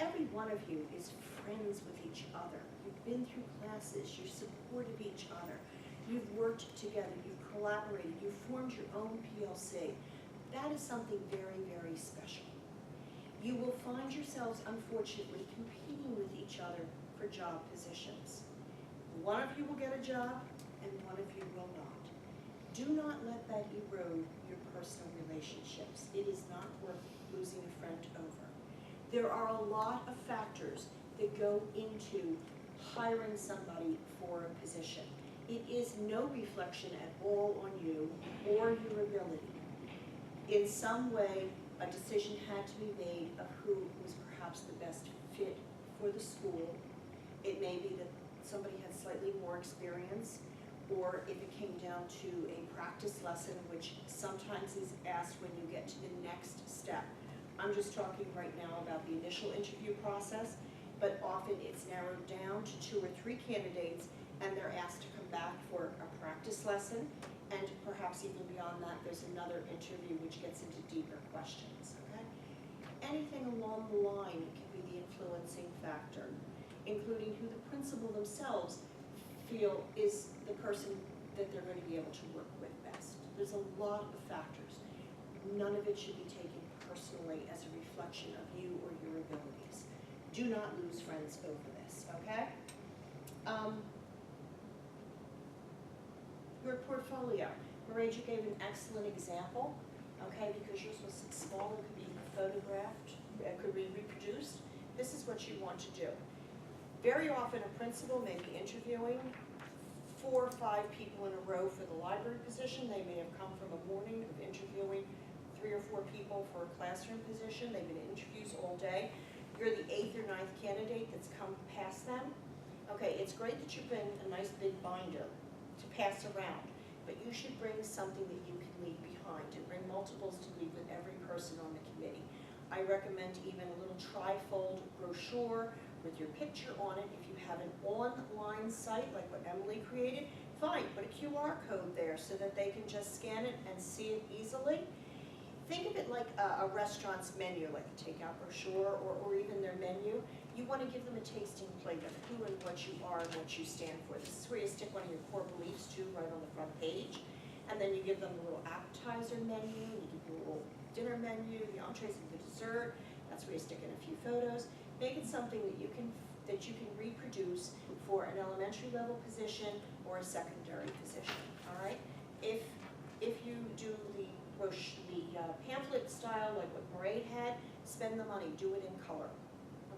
Every one of you is friends with each other. You've been through classes, you've supported each other, you've worked together, you've collaborated, you've formed your own PLC. That is something very, very special. You will find yourselves, unfortunately, competing with each other for job positions. One of you will get a job, and one of you will not. Do not let that erode your personal relationships. It is not worth losing a friend over. There are a lot of factors that go into hiring somebody for a position. It is no reflection at all on you or your ability. In some way, a decision had to be made of who was perhaps the best fit for the school. It may be that somebody had slightly more experience, or if it came down to a practice lesson, which sometimes is asked when you get to the next step. I'm just talking right now about the initial interview process, but often it's narrowed down to 2 or 3 candidates, and they're asked to come back for a practice lesson, and perhaps even beyond that, there's another interview which gets into deeper questions, okay? Anything along the line can be the influencing factor, including who the principal themselves feel is the person that they're going to be able to work with best. There's a lot of factors. None of it should be taken personally as a reflection of you or your abilities. Do not lose friends over this, okay? Your portfolio. Mairead, you gave an excellent example, okay, because yours was small and could be photographed, could be reproduced. This is what you want to do. Very often a principal may be interviewing 4 or 5 people in a row for the library position. They may have come from a morning of interviewing 3 or 4 people for a classroom position. They've been in interviews all day. You're the 8th or 9th candidate that's come past them. Okay, it's great that you bring a nice big binder to pass around, but you should bring something that you can leave behind, and bring multiples to leave with every person on the committee. I recommend even a little tri-fold brochure with your picture on it. If you have an online site like what Emily created, fine, put a QR code there so that they can just scan it and see it easily. Think of it like a restaurant's menu, like a takeout brochure, or even their menu. You want to give them a tasting plate of who and what you are and what you stand for. This is where you stick one of your core beliefs too, right on the front page. And then you give them a little appetizer menu, you give them a little dinner menu, the entrees and the dessert. That's where you stick in a few photos. Make it something that you can reproduce for an elementary level position or a secondary position. All right. If you do the pamphlet style like what Mairead had, spend the money, do it in color.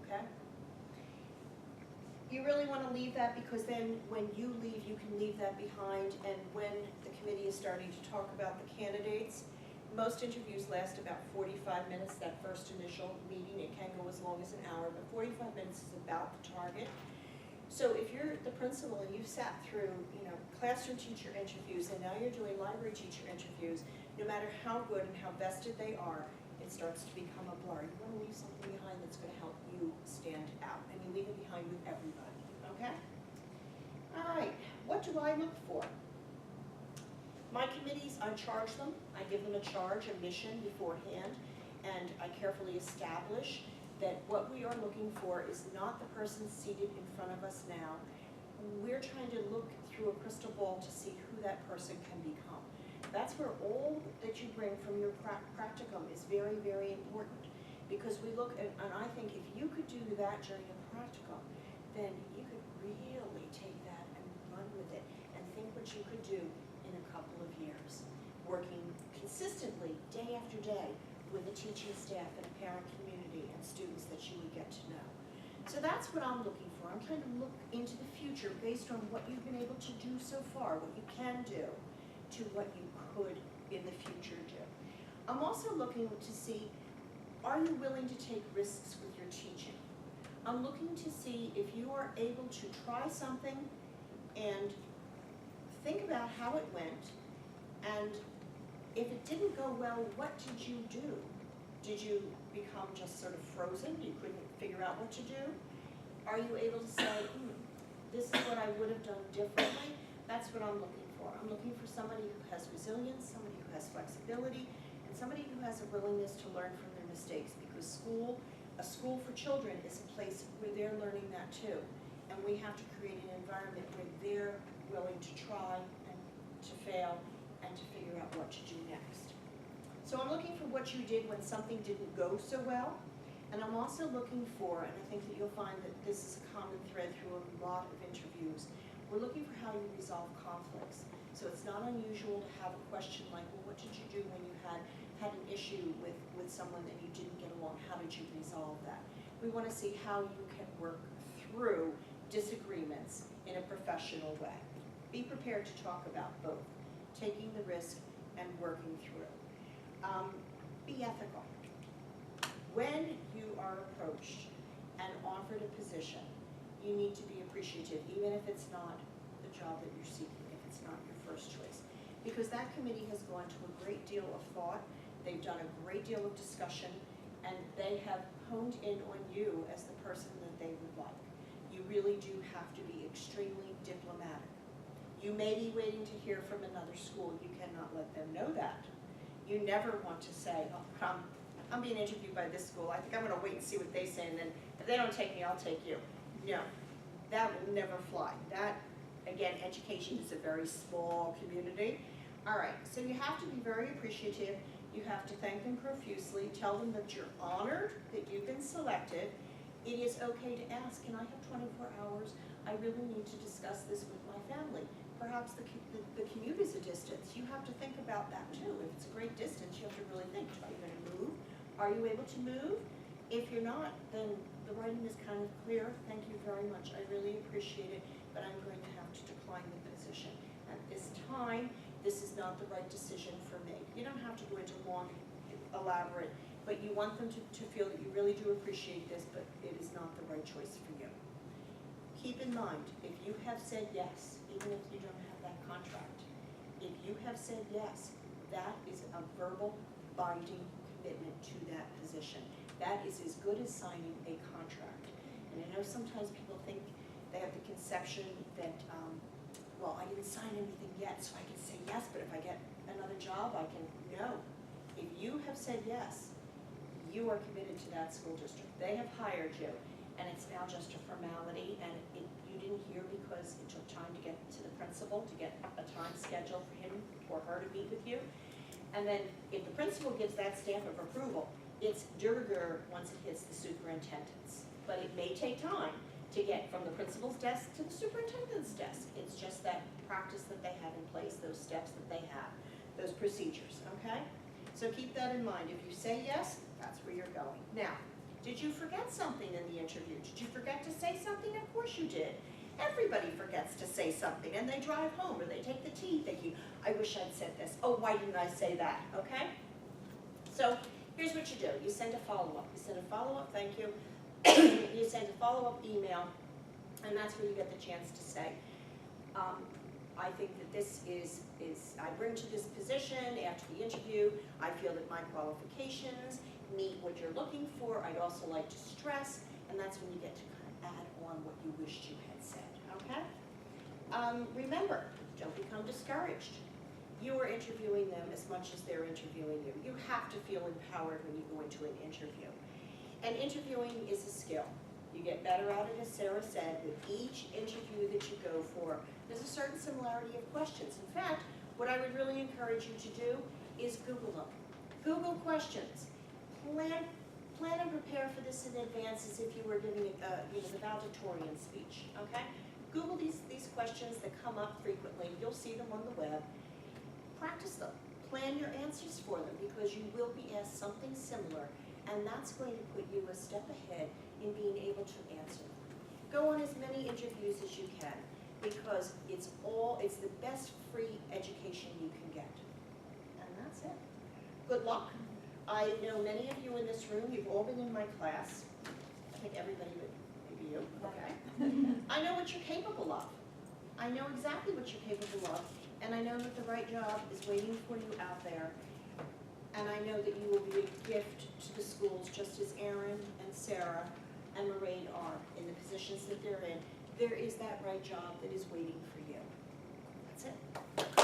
Okay. You really want to leave that, because then when you leave, you can leave that behind, and when the committee is starting to talk about the candidates, most interviews last about 45 minutes, that first initial meeting. It can go as long as an hour, but 45 minutes is about the target. So if you're the principal and you've sat through, classroom teacher interviews, and now you're doing library teacher interviews, no matter how good and how vested they are, it starts to become a blur. You want to leave something behind that's going to help you stand out, and you leave it behind with everybody, okay? All right, what do I look for? My committees, I charge them. I give them a charge, a mission beforehand, and I carefully establish that what we are looking for is not the person seated in front of us now. We're trying to look through a crystal ball to see who that person can become. That's where all that you bring from your practicum is very, very important, because we look at, and I think if you could do that during a practicum, then you could really take that and run with it and think what you could do in a couple of years, working consistently day after day with a teaching staff and a parent community and students that you would get to know. So that's what I'm looking for. I'm trying to look into the future based on what you've been able to do so far, what you can do, to what you could in the future do. I'm also looking to see, are you willing to take risks with your teaching? I'm looking to see if you are able to try something and think about how it went, and if it didn't go well, what did you do? Did you become just sort of frozen, you couldn't figure out what to do? Are you able to say, this is what I would have done differently? That's what I'm looking for. I'm looking for somebody who has resilience, somebody who has flexibility, and somebody who has a willingness to learn from their mistakes, because a school for children is a place where they're learning that too. And we have to create an environment where they're willing to try and to fail and to figure out what to do next. So I'm looking for what you did when something didn't go so well. And I'm also looking for, and I think that you'll find that this is a common thread through a lot of interviews, we're looking for how you resolve conflicts. So it's not unusual to have a question like, well, what did you do when you had an issue with someone that you didn't get along? How did you resolve that? We want to see how you can work through disagreements in a professional way. Be prepared to talk about both, taking the risk and working through. Be ethical. When you are approached and offered a position, you need to be appreciative, even if it's not the job that you're seeking, if it's not your first choice. Because that committee has gone to a great deal of thought, they've done a great deal of discussion, and they have honed in on you as the person that they would like. You really do have to be extremely diplomatic. You may be waiting to hear from another school, you cannot let them know that. You never want to say, oh, I'm being interviewed by this school, I think I'm gonna wait and see what they say, and then if they don't take me, I'll take you. No, that will never fly. That, again, education is a very small community. All right, so you have to be very appreciative. You have to thank them profusely, tell them that you're honored that you've been selected. It is okay to ask, can I have 24 hours? I really need to discuss this with my family. Perhaps the commute is a distance. You have to think about that too. If it's a great distance, you have to really think, are you gonna move? Are you able to move? If you're not, then the writing is kind of clear. Thank you very much. I really appreciate it, but I'm going to have to decline the position. At this time, this is not the right decision for me. You don't have to go into long, elaborate, but you want them to feel that you really do appreciate this, but it is not the right choice for you. Keep in mind, if you have said yes, even if you don't have that contract, if you have said yes, that is a verbal binding commitment to that position. That is as good as signing a contract. And I know sometimes people think they have the conception that, well, I didn't sign anything yet, so I can say yes, but if I get another job, I can, no. If you have said yes, you are committed to that school district. They have hired you, and it's now just a formality, and you didn't hear because it took time to get to the principal, to get a time scheduled for him or her to meet with you. And then if the principal gives that stamp of approval, it's de rigueur once it hits the superintendent's. But it may take time to get from the principal's desk to the superintendent's desk. It's just that practice that they have in place, those steps that they have, those procedures, okay? So keep that in mind. If you say yes, that's where you're going. Now, did you forget something in the interview? Did you forget to say something? Of course you did. Everybody forgets to say something, and they drive home, or they take the tea thinking, I wish I'd said this. Oh, why didn't I say that, okay? So here's what you do. You send a follow-up. You send a follow-up thank you. You send a follow-up email, and that's where you get the chance to say, I think that this is I bring to this position after the interview, I feel that my qualifications meet what you're looking for. I'd also like to stress, and that's when you get to kind of add on what you wished you had said, okay? Remember, don't become discouraged. You are interviewing them as much as they're interviewing you. You have to feel empowered when you go into an interview. And interviewing is a skill. You get better at it, as Sarah said, with each interview that you go for. There's a certain similarity of questions. In fact, what I would really encourage you to do is Google them. Google questions. Plan and prepare for this in advance as if you were giving the valedictorian speech, okay? Google these questions that come up frequently. You'll see them on the web. Practice them. Plan your answers for them because you will be asked something similar, and that's going to put you a step ahead in being able to answer them. Go on as many interviews as you can because it's the best free education you can get. And that's it. Good luck. I know many of you in this room, you've all been in my class. I think everybody but maybe you, okay? I know what you're capable of. I know exactly what you're capable of, and I know that the right job is waiting for you out there. and I know that you will be a gift to the schools, just as Erin and Sarah and Mairead are in the positions that they're in. There is that right job that is waiting for you. That's it.